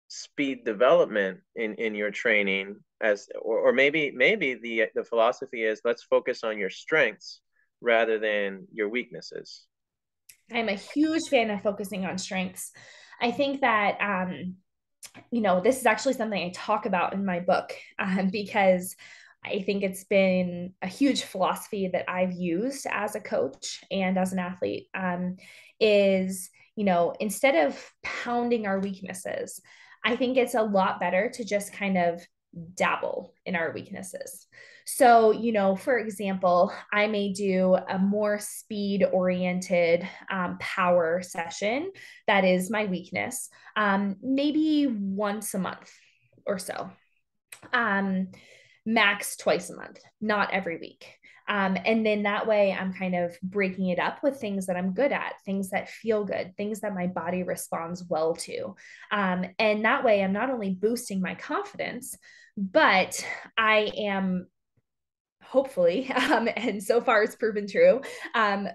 speed development in your training, as or maybe the philosophy is, let's focus on your strengths rather than your weaknesses. I'm a huge fan of focusing on strengths. I think that, this is actually something I talk about in my book, because I think it's been a huge philosophy that I've used as a coach and as an athlete, is, instead of pounding our weaknesses, I think it's a lot better to just kind of dabble in our weaknesses. So, for example, I may do a more speed oriented power session that is my weakness, maybe once a month or so. Um, Max twice a month, not every week. And then that way I'm kind of breaking it up with things that I'm good at, things that feel good, things that my body responds well to. And that way I'm not only boosting my confidence, but I am hopefully, and so far it's proven true,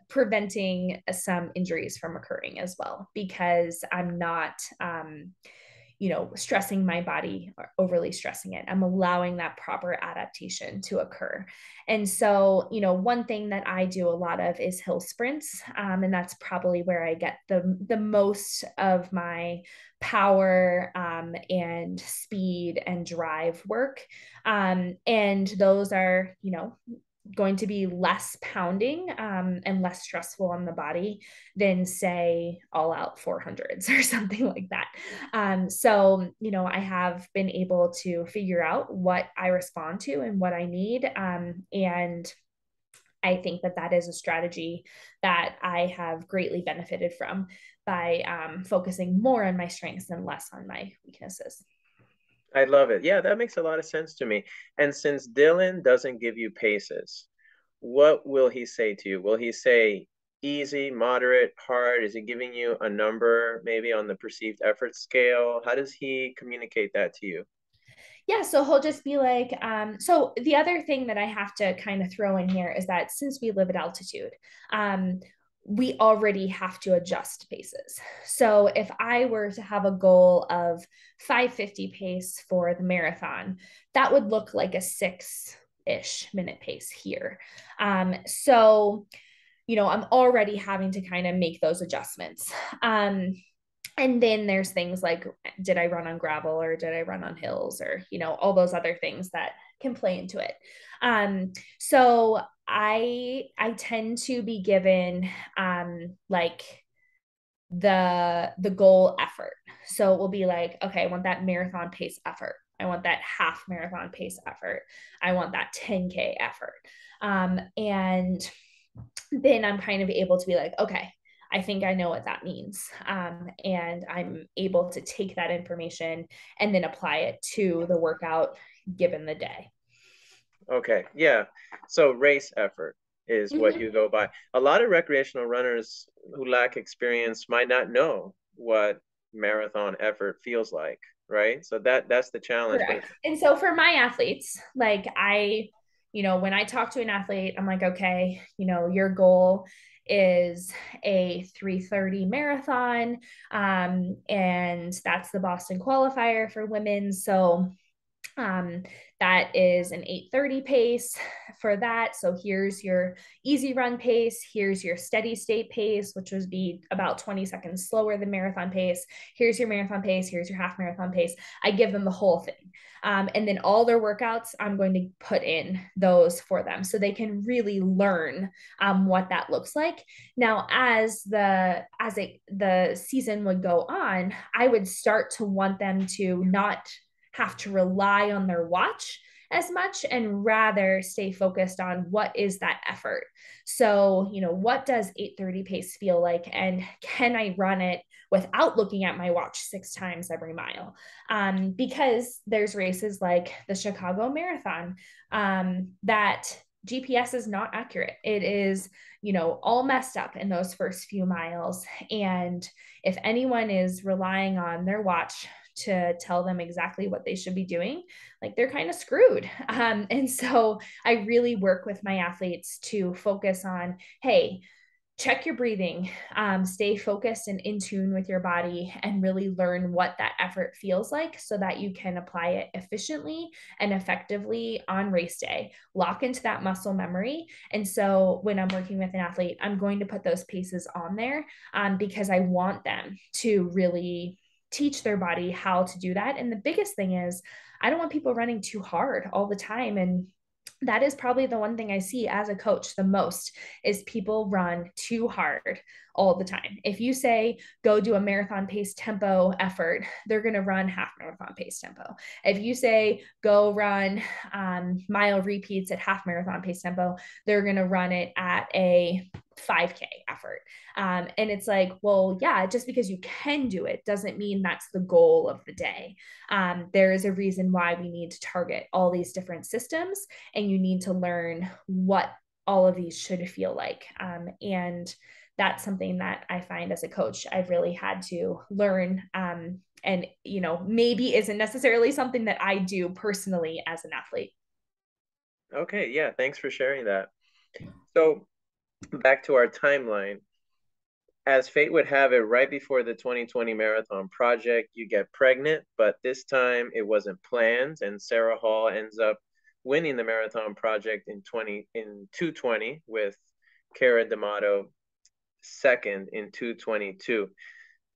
preventing some injuries from occurring as well, because I'm not, stressing my body or overly stressing it. I'm allowing that proper adaptation to occur. And so, one thing that I do a lot of is hill sprints. And that's probably where I get the most of my power, and speed and drive work. And those are, going to be less pounding, and less stressful on the body than, say, all out 400s or something like that. So, I have been able to figure out what I respond to and what I need. And I think that that is a strategy that I have greatly benefited from by focusing more on my strengths and less on my weaknesses. I love it. Yeah, that makes a lot of sense to me. And since Dylan doesn't give you paces, what will he say to you? Will he say, easy, moderate, hard? Is he giving you a number maybe on the perceived effort scale? How does he communicate that to you? Yeah, so he'll just be like, so the other thing that I have to kind of throw in here is that since we live at altitude, um, we already have to adjust paces. So if I were to have a goal of 550 pace for the marathon, that would look like a 6-ish minute pace here. So, I'm already having to kind of make those adjustments. And then there's things like, did I run on gravel or did I run on hills, or all those other things that can play into it. So I tend to be given like the goal effort. So it will be like, okay, I want that marathon pace effort, I want that half marathon pace effort, I want that 10K effort. And then I'm kind of able to be like, okay, I think I know what that means. And I'm able to take that information and then apply it to the workout given the day. Okay, yeah. So race effort is what Mm-hmm. you go by. A lot of recreational runners who lack experience might not know what marathon effort feels like, right? So that's the challenge. But Correct. And so for my athletes, like when I talk to an athlete, I'm like, okay, your goal is a 3:30 marathon. And that's the Boston qualifier for women. So um, that is an 8:30 pace for that. So here's your easy run pace. Here's your steady state pace, which would be about 20 seconds slower than marathon pace. Here's your marathon pace. Here's your half marathon pace. I give them the whole thing. And then all their workouts, I'm going to put in those for them so they can really learn what that looks like. Now, the season would go on, I would start to want them to not have to rely on their watch as much and rather stay focused on what is that effort. So, what does 8:30 pace feel like, and can I run it without looking at my watch 6 times every mile? Because there's races like the Chicago Marathon that GPS is not accurate. It is, all messed up in those first few miles. And if anyone is relying on their watch to tell them exactly what they should be doing, like they're kind of screwed. And so I really work with my athletes to focus on, hey, check your breathing, stay focused and in tune with your body, and really learn what that effort feels like so that you can apply it efficiently and effectively on race day. Lock into that muscle memory. And so when I'm working with an athlete, I'm going to put those paces on there because I want them to really teach their body how to do that. And the biggest thing is, I don't want people running too hard all the time. And that is probably the one thing I see as a coach the most is people run too hard all the time. If you say go do a marathon pace tempo effort, they're going to run half marathon pace tempo. If you say go run mile repeats at half marathon pace tempo, they're going to run it at a 5K effort. And it's like, well, yeah, just because you can do it doesn't mean that's the goal of the day. There is a reason why we need to target all these different systems, and you need to learn what all of these should feel like. And that's something that I find as a coach, I've really had to learn. And, maybe isn't necessarily something that I do personally as an athlete. okay, yeah, thanks for sharing that. So back to our timeline. As fate would have it, right before the 2020 marathon project, you get pregnant, but this time it wasn't planned, and Sarah Hall ends up winning the marathon project in 220 with Cara D'Amato second in 222.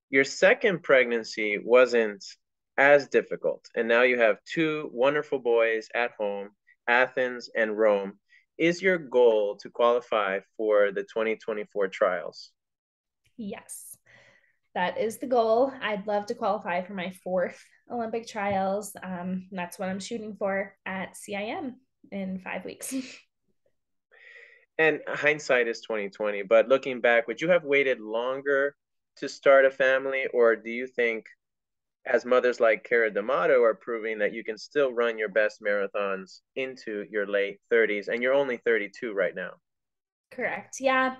Your second pregnancy wasn't as difficult, and now you have two wonderful boys at home, Athens and Rome. Is your goal to qualify for the 2024 trials? Yes, that is the goal. I'd love to qualify for my fourth Olympic trials. That's what I'm shooting for at CIM in 5 weeks. And hindsight is 2020, but looking back, would you have waited longer to start a family, or do you think, as mothers like Cara D'Amato are proving, that you can still run your best marathons into your late 30s, and you're only 32 right now? Correct. Yeah.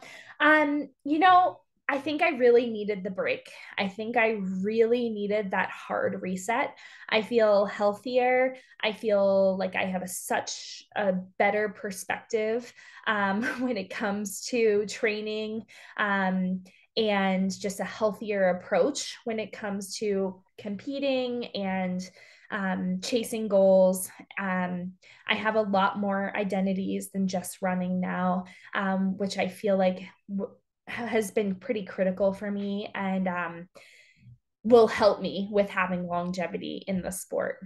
I think I really needed the break. I think I really needed that hard reset. I feel healthier. I feel like I have such a better perspective when it comes to training, um, and just a healthier approach when it comes to competing and chasing goals. I have a lot more identities than just running now, which I feel like has been pretty critical for me and will help me with having longevity in the sport.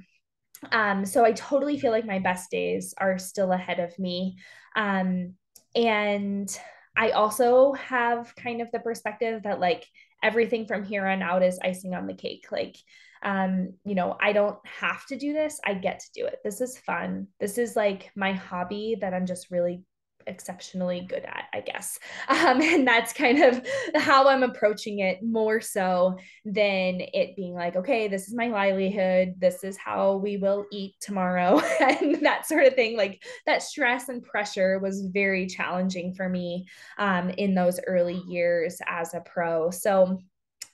So I totally feel like my best days are still ahead of me. Um, and I also have kind of the perspective that like everything from here on out is icing on the cake. Like, I don't have to do this. I get to do it. This is fun. This is like my hobby that I'm just really exceptionally good at, I guess. And that's kind of how I'm approaching it more so than it being like, okay, this is my livelihood. This is how we will eat tomorrow and that sort of thing. Like that stress and pressure was very challenging for me in those early years as a pro. So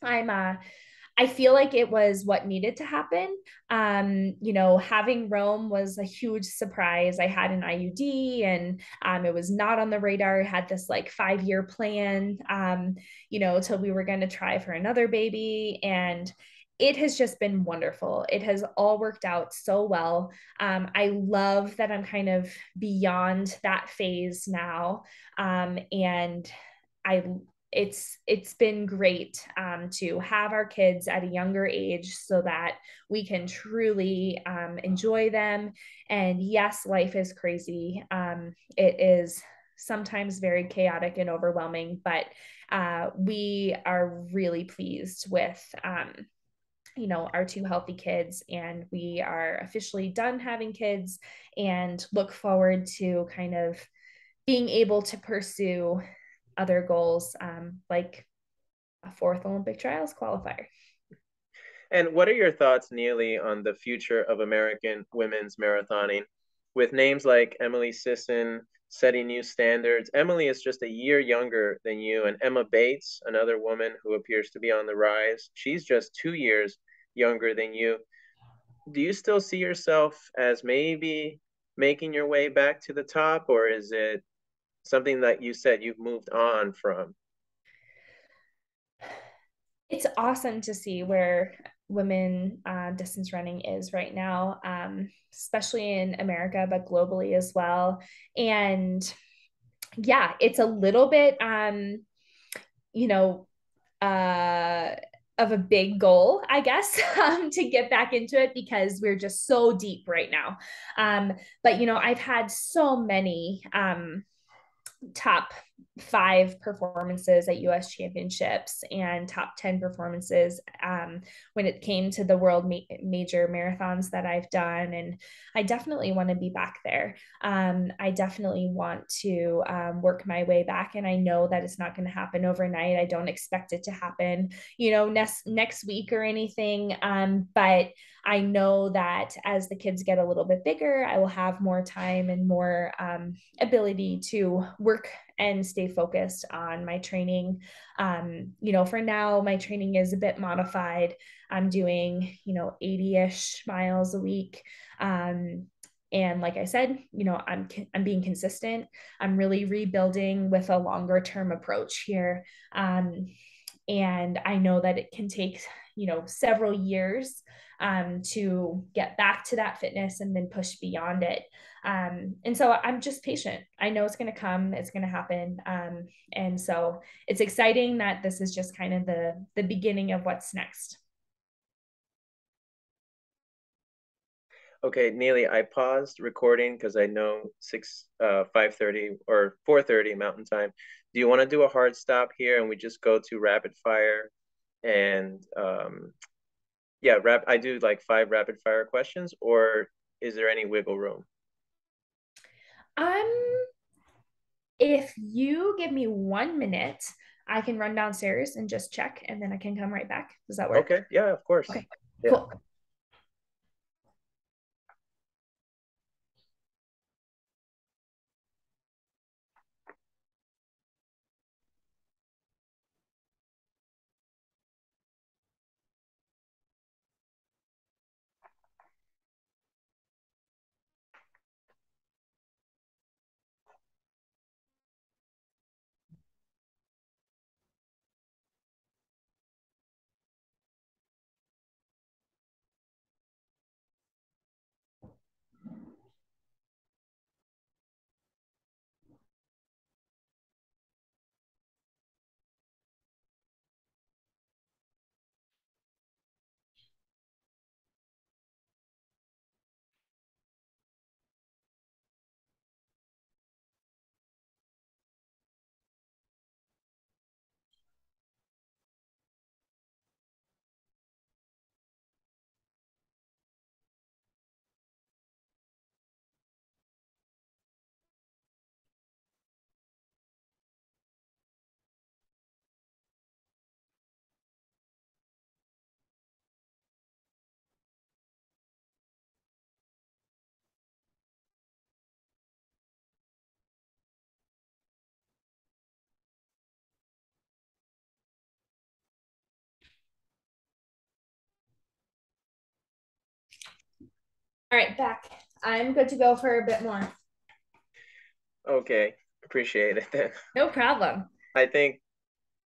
I'm I feel like it was what needed to happen. Having Rome was a huge surprise. I had an IUD and it was not on the radar. I had this like 5 year plan, till we were going to try for another baby. And it has just been wonderful. It has all worked out so well. I love that I'm kind of beyond that phase now. And I it's been great to have our kids at a younger age so that we can truly enjoy them. And yes, life is crazy. It is sometimes very chaotic and overwhelming, but we are really pleased with our two healthy kids, and we are officially done having kids and look forward to kind of being able to pursue other goals, like a fourth Olympic trials qualifier. And what are your thoughts, Neely, on the future of American women's marathoning? With names like Emily Sisson setting new standards, Emily is just a year younger than you, and Emma Bates, another woman who appears to be on the rise, she's just 2 years younger than you. Do you still see yourself as maybe making your way back to the top, or is it something that you said you've moved on from? It's awesome to see where women distance running is right now, especially in America, but globally as well. And yeah, it's a little bit, you know, uh, of a big goal, I guess, to get back into it because we're just so deep right now. But I've had so many top 5 performances at US championships and top 10 performances when it came to the world major marathons that I've done. And I definitely want to be back there. I definitely want to work my way back. And I know that it's not going to happen overnight. I don't expect it to happen, next week or anything. But I know that as the kids get a little bit bigger, I will have more time and more ability to work and stay focused on my training. For now, my training is a bit modified. I'm doing, 80-ish miles a week. And like I said, I'm being consistent. I'm really rebuilding with a longer term approach here. And I know that it can take, several years to get back to that fitness and then push beyond it. And so I'm just patient. I know it's going to come, it's going to happen. And so it's exciting that this is just kind of the beginning of what's next. Okay, Neely, I paused recording because I know 5:30 or 4:30 Mountain Time. Do you want to do a hard stop here and we just go to rapid fire? And yeah, I do like 5 rapid fire questions, or is there any wiggle room? Um, if you give me 1 minute, I can run downstairs and just check, and then I can come right back. Does that work? Okay, yeah, of course. Okay, Yeah. cool. All right, back. I'm good to go for a bit more. Okay, appreciate it then. No problem. I think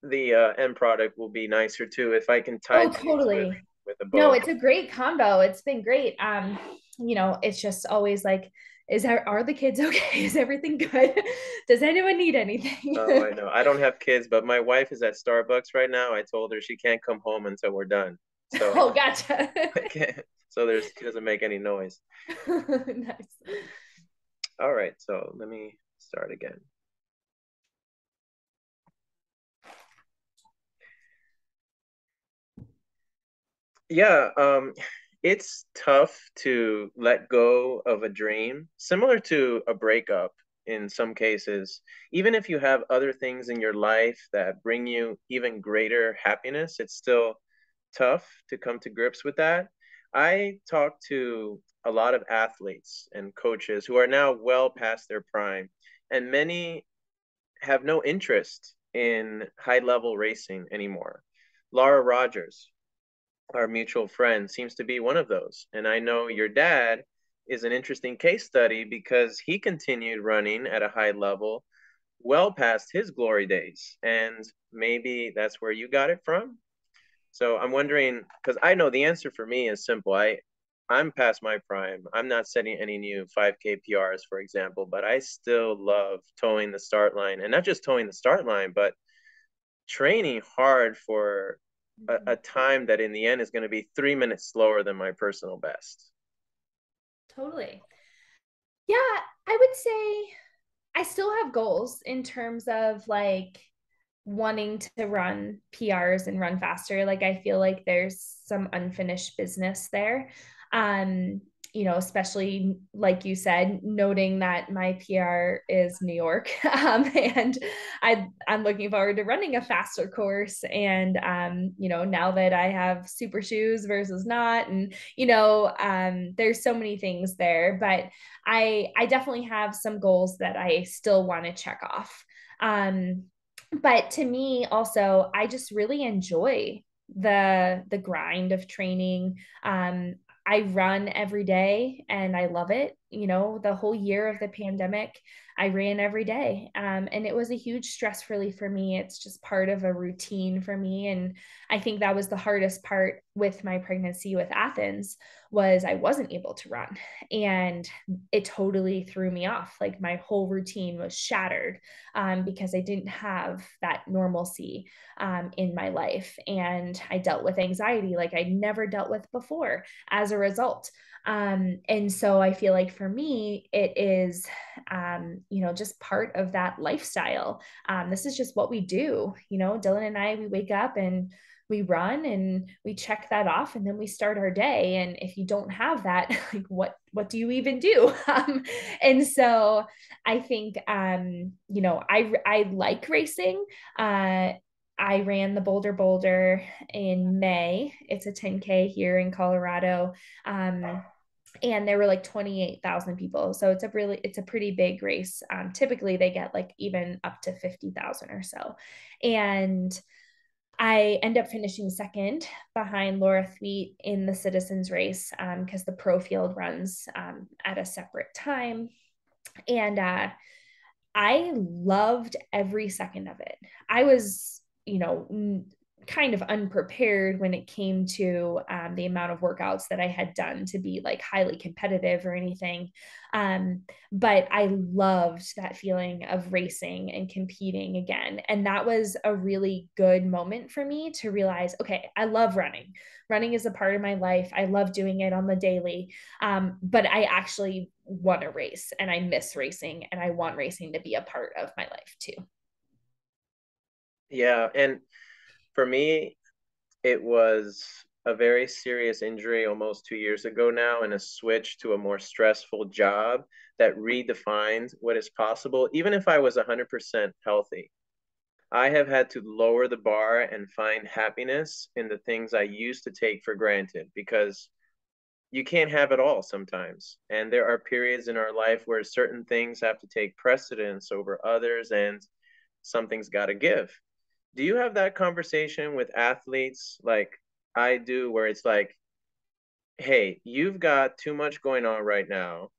the end product will be nicer too if I can tie Oh, things totally. with a No, bow. it's a great combo. It's been great. It's just always like, are the kids okay? Is everything good? Does anyone need anything? Oh, I know. I don't have kids, but my wife is at Starbucks right now. I told her she can't come home until we're done. So Oh, gotcha. I can't. So she doesn't make any noise. Nice. All right, so let me start again. Yeah, it's tough to let go of a dream, similar to a breakup in some cases. Even if you have other things in your life that bring you even greater happiness, it's still tough to come to grips with that. I talk to a lot of athletes and coaches who are now well past their prime, and many have no interest in high level racing anymore. Laura Rogers, our mutual friend, seems to be one of those. And I know your dad is an interesting case study because he continued running at a high level well past his glory days. And maybe that's where you got it from. So I'm wondering, because I know the answer for me is simple. I'm past my prime. I'm not setting any new 5K PRs, for example, but I still love towing the start line, and not just towing the start line, but training hard for a time that in the end is going to be 3 minutes slower than my personal best. Totally. Yeah, I would say I still have goals in terms of like wanting to run PRs and run faster. Like I feel like there's some unfinished business there. Um, Especially like you said, noting that my PR is New York, and I'm looking forward to running a faster course. And now that I have super shoes versus not, and there's so many things there. But I definitely have some goals that I still want to check off. But to me also, I just really enjoy the grind of training. I run every day and I love it. The whole year of the pandemic, I ran every day, and it was a huge stress relief for me. It's just part of a routine for me. And I think that was the hardest part with my pregnancy with Athens, was I wasn't able to run, and it totally threw me off. Like my whole routine was shattered, because I didn't have that normalcy in my life. And I dealt with anxiety like I never dealt with before as a result. And so I feel like for me, it is, just part of that lifestyle. This is just what we do. Dylan and I, we wake up and we run and we check that off, and then we start our day. And if you don't have that, like what do you even do? And so I think, I like racing. I ran the Boulder in May. It's a 10K here in Colorado. And there were like 28,000 people. So it's a pretty big race. Typically they get like even up to 50,000 or so. And I end up finishing second behind Laura Thweet in the citizens race, because the pro field runs at a separate time. And I loved every second of it. I was, kind of unprepared when it came to the amount of workouts that I had done to be like highly competitive or anything. But I loved that feeling of racing and competing again. And that was a really good moment for me to realize, okay, I love running. Running is a part of my life. I love doing it on the daily. But I actually want to race and I miss racing, and I want racing to be a part of my life too. Yeah, and for me, it was a very serious injury almost 2 years ago now, and a switch to a more stressful job that redefined what is possible, even if I was 100% healthy. I have had to lower the bar and find happiness in the things I used to take for granted, because you can't have it all sometimes. And there are periods in our life where certain things have to take precedence over others, and something's got to give. Do you have that conversation with athletes like I do, where it's like, hey, you've got too much going on right now.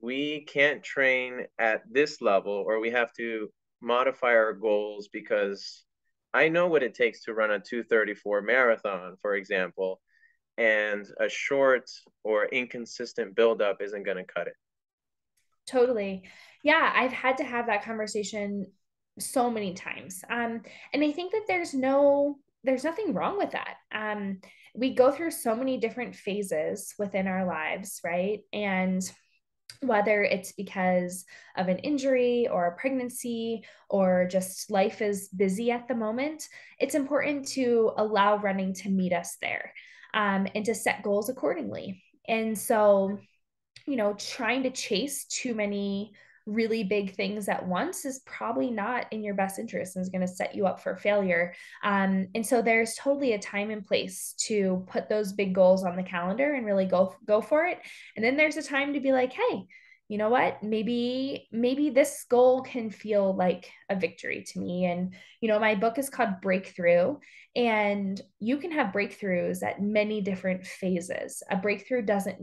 We can't train at this level, or we have to modify our goals because I know what it takes to run a 2:34 marathon, for example, and a short or inconsistent buildup isn't going to cut it. Totally. Yeah, I've had to have that conversation so many times. And I think that there's nothing wrong with that. We go through so many different phases within our lives, right? And whether it's because of an injury or a pregnancy or just life is busy at the moment, it's important to allow running to meet us there, and to set goals accordingly. And so, trying to chase too many really big things at once is probably not in your best interest and is going to set you up for failure. And so there's totally a time and place to put those big goals on the calendar and really go for it. And then there's a time to be like, hey, you know what, maybe this goal can feel like a victory to me. And my book is called Breakthrough, and you can have breakthroughs at many different phases. A breakthrough doesn't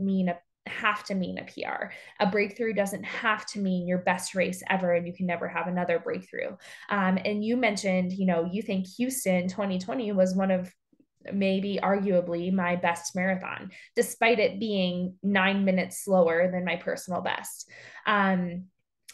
have to mean a PR. A breakthrough doesn't have to mean your best race ever and you can never have another breakthrough. And you mentioned, you think Houston 2020 was one of maybe arguably my best marathon, despite it being 9 minutes slower than my personal best. And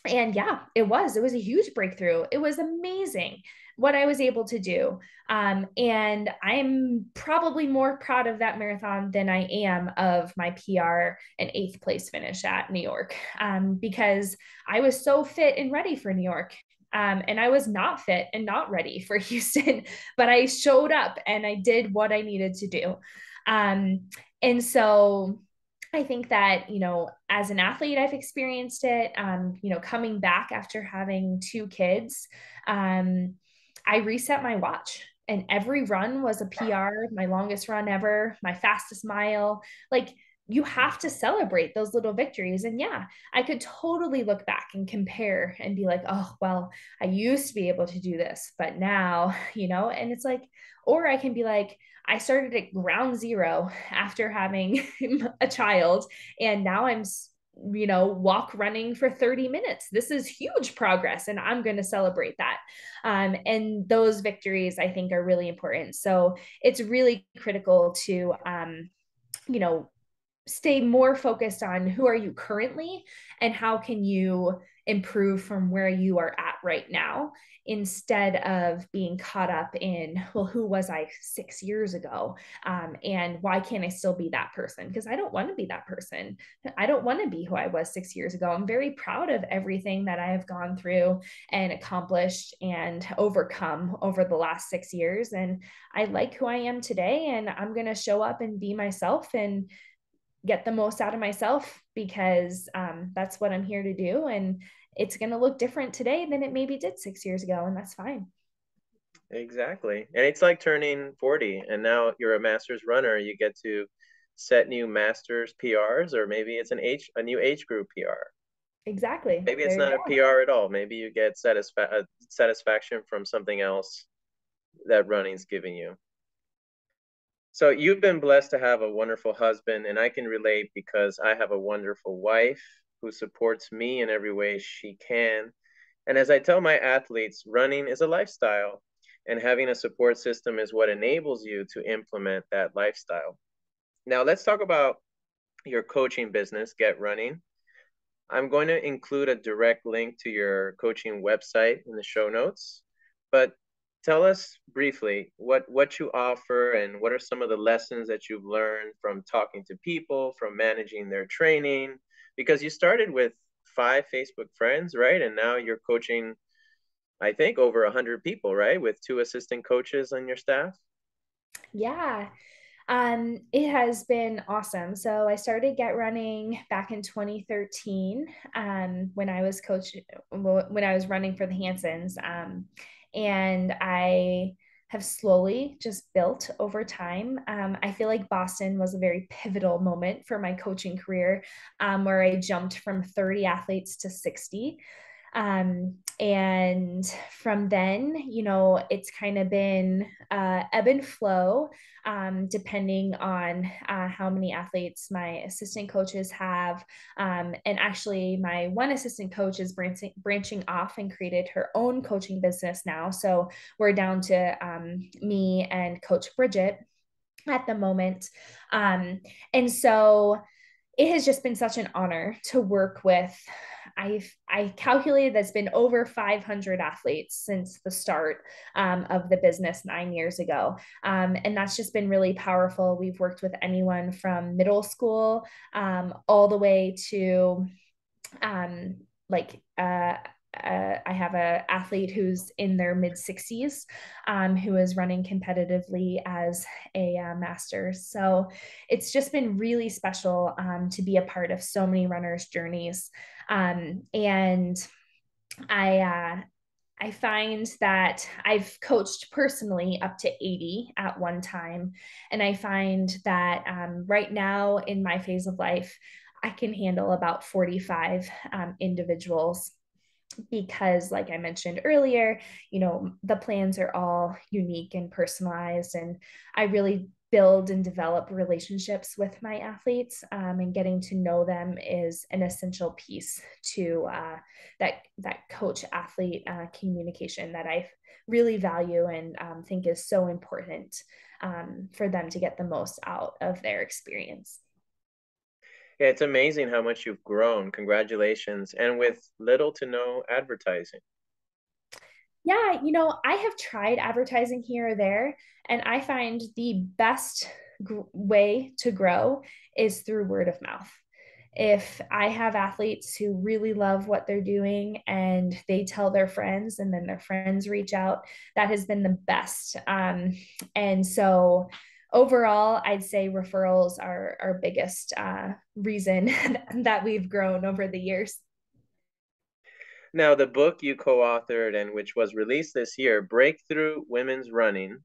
yeah, it was a huge breakthrough. It was amazing what I was able to do. And I'm probably more proud of that marathon than I am of my PR and eighth place finish at New York, because I was so fit and ready for New York. And I was not fit and not ready for Houston, but I showed up and I did what I needed to do. And so I think that, as an athlete, I've experienced it, coming back after having two kids. I reset my watch, and every run was a PR, my longest run ever, my fastest mile. Like, you have to celebrate those little victories. And yeah, I could totally look back and compare and be like, oh, well, I used to be able to do this, but now, and it's like, or I can be like, I started at ground zero after having a child, and now I'm walk running for 30 minutes. This is huge progress, and I'm going to celebrate that. And those victories, I think, are really important. So it's really critical to, you know, stay more focused on who are you currently and how can you improve from where you are at right now, instead of being caught up in, well, who was I 6 years ago, and why can't I still be that person? Because I don't want to be that person. I don't want to be who I was 6 years ago. I'm very proud of everything that I have gone through and accomplished and overcome over the last 6 years, and I like who I am today, and I'm going to show up and be myself and get the most out of myself, because that's what I'm here to do. And it's going to look different today than it maybe did 6 years ago. And that's fine. Exactly. And it's like turning 40 and now you're a master's runner. You get to set new masters PRs, or maybe it's a new age group PR. Exactly. Maybe it's There you not a go. PR at all. Maybe you get satisfaction from something else that running's giving you. So you've been blessed to have a wonderful husband, and I can relate because I have a wonderful wife who supports me in every way she can. And as I tell my athletes, running is a lifestyle, and having a support system is what enables you to implement that lifestyle. Now, let's talk about your coaching business, Get Running. I'm going to include a direct link to your coaching website in the show notes. But tell us briefly what you offer and what are some of the lessons that you've learned from talking to people, from managing their training, because you started with 5 Facebook friends, right? And now you're coaching, I think, over 100 people, right? With 2 assistant coaches on your staff. Yeah. It has been awesome. So I started Get Running back in 2013, when I was when I was running for the Hansons. And I have slowly just built over time. I feel like Boston was a very pivotal moment for my coaching career, where I jumped from 30 athletes to 60. And from then, it's kind of been ebb and flow, depending on how many athletes my assistant coaches have. And actually, my one assistant coach is branching off and created her own coaching business now. So we're down to me and Coach Bridget at the moment. And so it has just been such an honor to work with. I calculated that's been over 500 athletes since the start of the business 9 years ago. And that's just been really powerful. We've worked with anyone from middle school all the way to um, like I have an athlete who's in their mid 60s who is running competitively as a master. So it's just been really special to be a part of so many runners' journeys. And I find that I've coached personally up to 80 at one time. And I find that right now in my phase of life, I can handle about 45 individuals because, like I mentioned earlier, the plans are all unique and personalized. And I really build and develop relationships with my athletes, and getting to know them is an essential piece to that coach athlete communication that I really value and think is so important for them to get the most out of their experience. Yeah, it's amazing how much you've grown. Congratulations. And with little to no advertising. Yeah, I have tried advertising here or there, and I find the best way to grow is through word of mouth. If I have athletes who really love what they're doing and they tell their friends, and then their friends reach out, that has been the best. And so overall, I'd say referrals are our biggest reason that we've grown over the years. Now, the book you co-authored and which was released this year, Breakthrough Women's Running,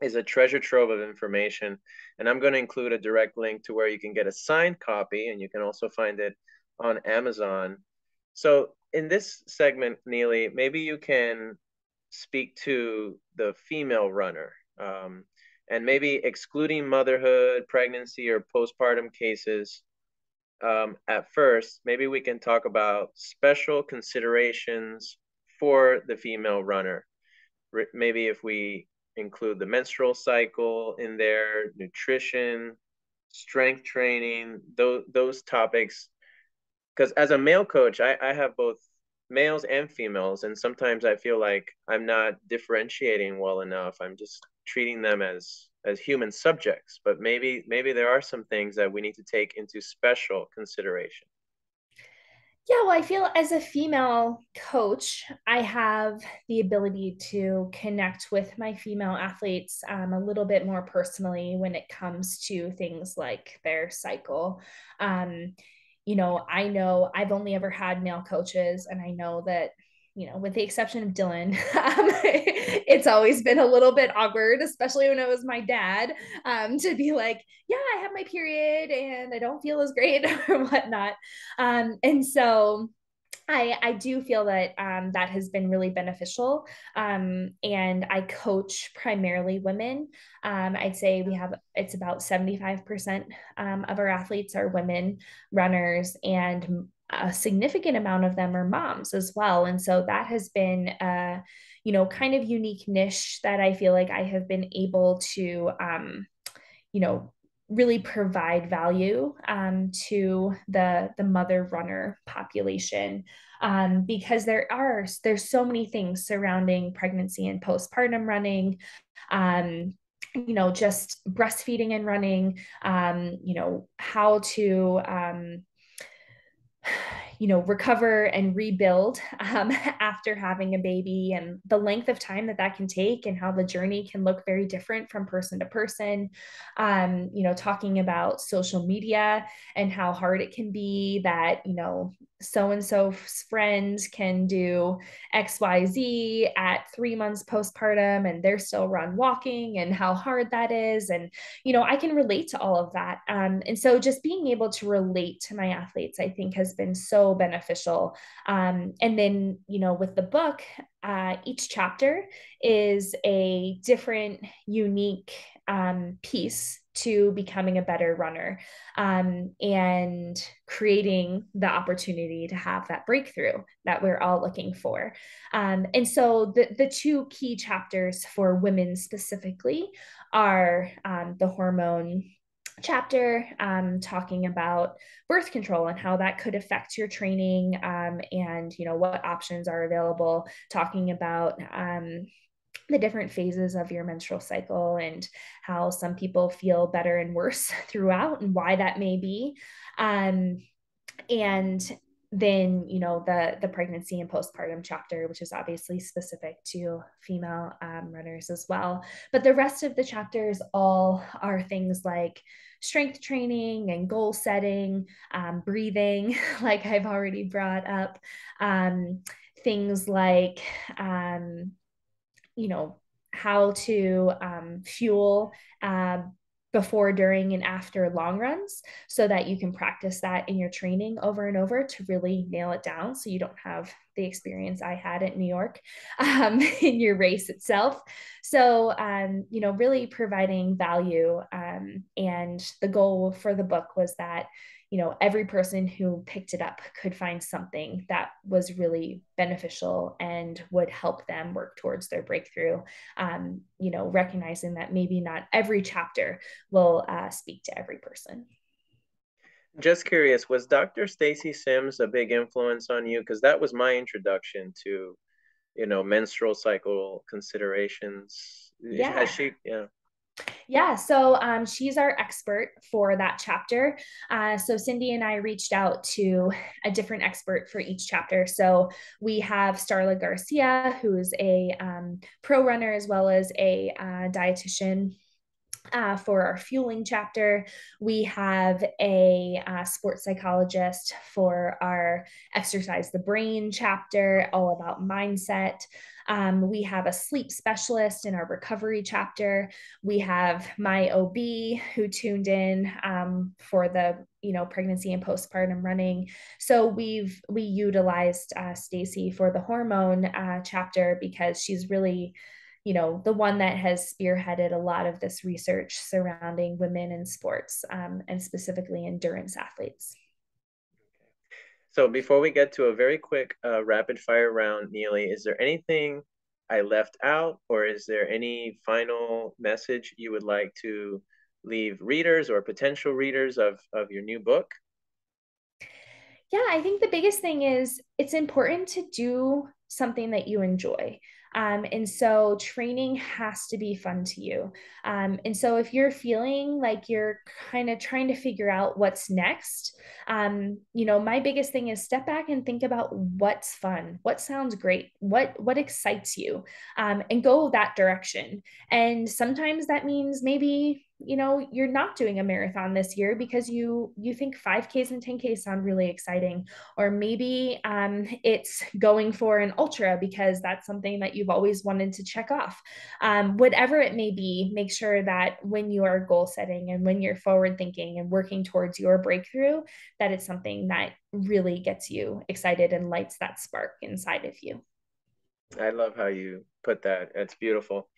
is a treasure trove of information. And I'm going to include a direct link to where you can get a signed copy, and you can also find it on Amazon. So, in this segment, Neely, maybe you can speak to the female runner, and maybe excluding motherhood, pregnancy, or postpartum cases. At first, maybe we can talk about special considerations for the female runner. Maybe if we include the menstrual cycle in there, nutrition, strength training, those topics. Because as a male coach, I have both males and females, and sometimes I feel like I'm not differentiating well enough. I'm just treating them as human subjects, but maybe there are some things that we need to take into special consideration. Yeah, well, I feel as a female coach, I have the ability to connect with my female athletes a little bit more personally when it comes to things like their cycle. Um, I know I've only ever had male coaches, and I know that, with the exception of Dylan, it's always been a little bit awkward, especially when it was my dad, to be like, yeah, I have my period and I don't feel as great or whatnot. And so I do feel that that has been really beneficial. And I coach primarily women. I'd say it's about 75% of our athletes are women runners, and a significant amount of them are moms as well. And so that has been kind of unique niche that I feel like I have been able to, you know, really provide value to the mother runner population, because there's so many things surrounding pregnancy and postpartum running, um, just breastfeeding and running, how to recover and rebuild after having a baby, and the length of time that can take, and how the journey can look very different from person to person. Talking about social media and how hard it can be, that so and so's friend can do XYZ at 3 months postpartum and they're still run walking and how hard that is. And, I can relate to all of that. And so just being able to relate to my athletes, I think, has been so beneficial. And then, with the book, each chapter is a different, unique piece to becoming a better runner, and creating the opportunity to have that breakthrough that we're all looking for. And so the two key chapters for women specifically are the hormone chapter, talking about birth control and how that could affect your training, and what options are available, talking about the different phases of your menstrual cycle and how some people feel better and worse throughout and why that may be. And then the pregnancy and postpartum chapter, which is obviously specific to female runners as well. But the rest of the chapters all are things like strength training and goal setting, breathing, like I've already brought up, things like you know, how to fuel before, during, and after long runs so that you can practice that in your training over and over to really nail it down so you don't have the experience I had at New York in your race itself. So, really providing value. And the goal for the book was that every person who picked it up could find something that was really beneficial and would help them work towards their breakthrough. Recognizing that maybe not every chapter will speak to every person. Just curious, was Dr. Stacy Sims a big influence on you? Because that was my introduction to, menstrual cycle considerations. Has Yeah. she, yeah. Yeah, so she's our expert for that chapter. So Cindy and I reached out to a different expert for each chapter. So we have Starla Garcia, who's a pro runner as well as a dietitian. For our fueling chapter, we have a sports psychologist for our exercise the brain chapter, all about mindset. We have a sleep specialist in our recovery chapter. We have my OB who tuned in for the pregnancy and postpartum running. So we utilized Stacy for the hormone chapter because she's really the one that has spearheaded a lot of this research surrounding women in sports, and specifically endurance athletes. So before we get to a very quick rapid fire round, Neely, is there anything I left out, or is there any final message you would like to leave readers or potential readers of your new book? Yeah, I think the biggest thing is it's important to do something that you enjoy. And so training has to be fun to you. And so if you're feeling like you're kind of trying to figure out what's next, my biggest thing is step back and think about what's fun, what sounds great, what excites you, and go that direction. And sometimes that means maybe you're not doing a marathon this year because you think 5Ks and 10Ks sound really exciting, or maybe it's going for an ultra because that's something that you've always wanted to check off. Whatever it may be, make sure that when you are goal setting and when you're forward thinking and working towards your breakthrough, that it's something that really gets you excited and lights that spark inside of you. I love how you put that. It's beautiful.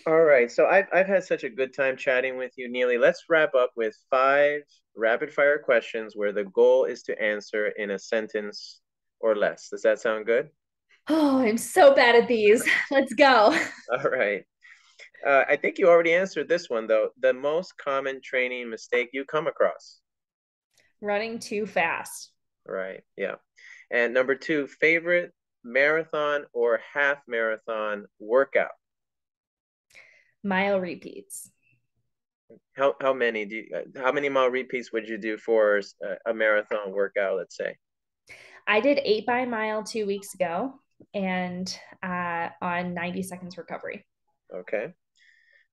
All right. So I've had such a good time chatting with you, Neely. Let's wrap up with 5 rapid fire questions where the goal is to answer in a sentence or less. Does that sound good? Oh, I'm so bad at these. Let's go. All right. I think you already answered this one, though. The most common training mistake you come across. Running too fast. Right. Yeah. And number 2, favorite marathon or half marathon workout. Mile repeats. How many how many mile repeats would you do for a marathon workout, let's say? I did 8 by mile 2 weeks ago and on 90 seconds recovery. Okay.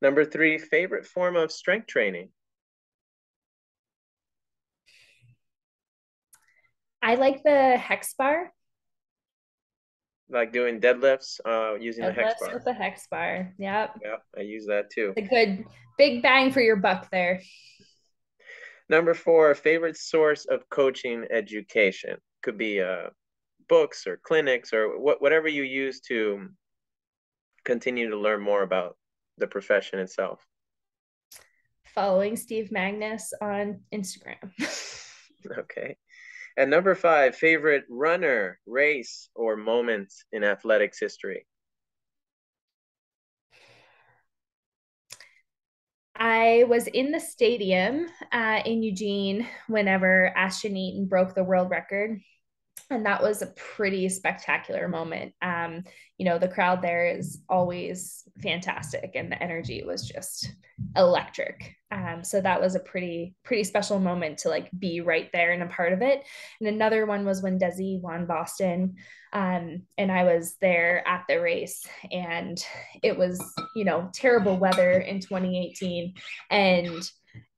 Number 3, favorite form of strength training. I like the hex bar. Like doing deadlifts using the hex Deadlifts bar. with the hex bar. Yep. Yeah, I use that too. A good big bang for your buck there. Number four, favorite source of coaching education. Could be books or clinics or whatever you use to continue to learn more about the profession itself. Following Steve Magnus on Instagram. Okay. And number five, favorite runner, race, or moment in athletics history. I was in the stadium in Eugene whenever Ashton Eaton broke the world record. And that was a pretty spectacular moment. The crowd there is always fantastic, and the energy was just electric. So that was a pretty special moment to like be right there and a part of it. And another one was when Desi won Boston, and I was there at the race, and it was terrible weather in 2018, and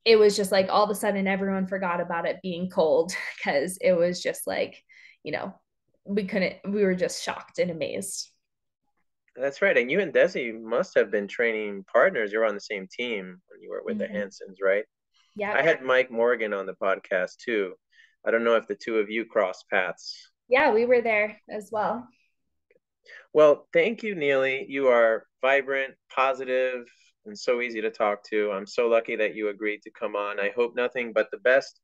it was just like all of a sudden everyone forgot about it being cold because it was just like you know, we were just shocked and amazed. That's right. And you and Desi must have been training partners. You were on the same team when you were with the Mm-hmm. Hansons, right? I Yep. had Mike Morgan on the podcast too. I don't know if the two of you crossed paths. Yeah, we were there as well. Well, thank you, Neely. You are vibrant, positive, and so easy to talk to. I'm so lucky that you agreed to come on. I hope nothing but the best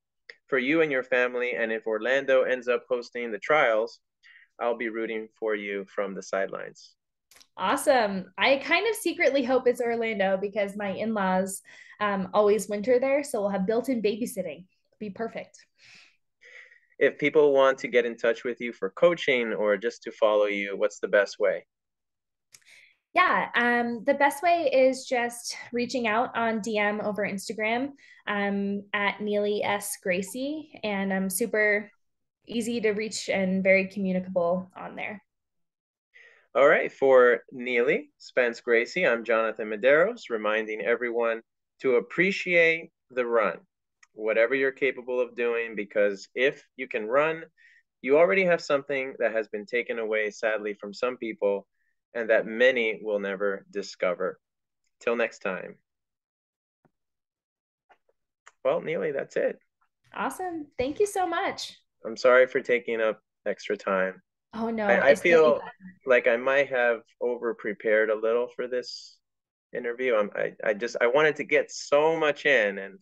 for you and your family. And if Orlando ends up hosting the trials, I'll be rooting for you from the sidelines. Awesome. I kind of secretly hope it's Orlando because my in-laws always winter there, so we'll have built-in babysitting. Be perfect. If people want to get in touch with you for coaching or just to follow you, what's the best way? Yeah, the best way is just reaching out on DM over Instagram at Neely S. Gracey, and I'm super easy to reach and very communicable on there. All right, for Neely, Spence, Gracey, I'm Jonathan Mederos, reminding everyone to appreciate the run, whatever you're capable of doing, because if you can run, you already have something that has been taken away, sadly, from some people, and that many will never discover. Till next time. Well, Neely, that's it. Awesome. Thank you so much. I'm sorry for taking up extra time. Oh no, I it's really feel fun. like I might have over prepared a little for this interview. I wanted to get so much in, and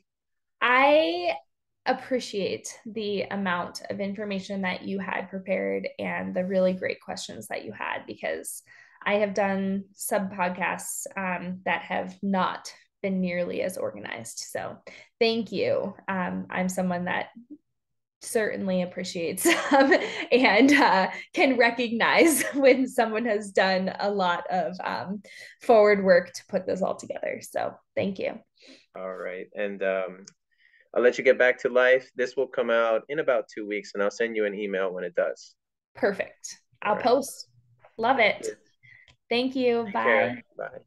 I appreciate the amount of information that you had prepared and the really great questions that you had because I have done sub podcasts that have not been nearly as organized. So thank you. I'm someone that certainly appreciates and can recognize when someone has done a lot of forward work to put this all together. So thank you. all right. And I'll let you get back to life. This will come out in about 2 weeks, and I'll send you an email when it does. Perfect. All I'll right. post. Love Thank it. you. Thank you. Take care. Bye. Bye.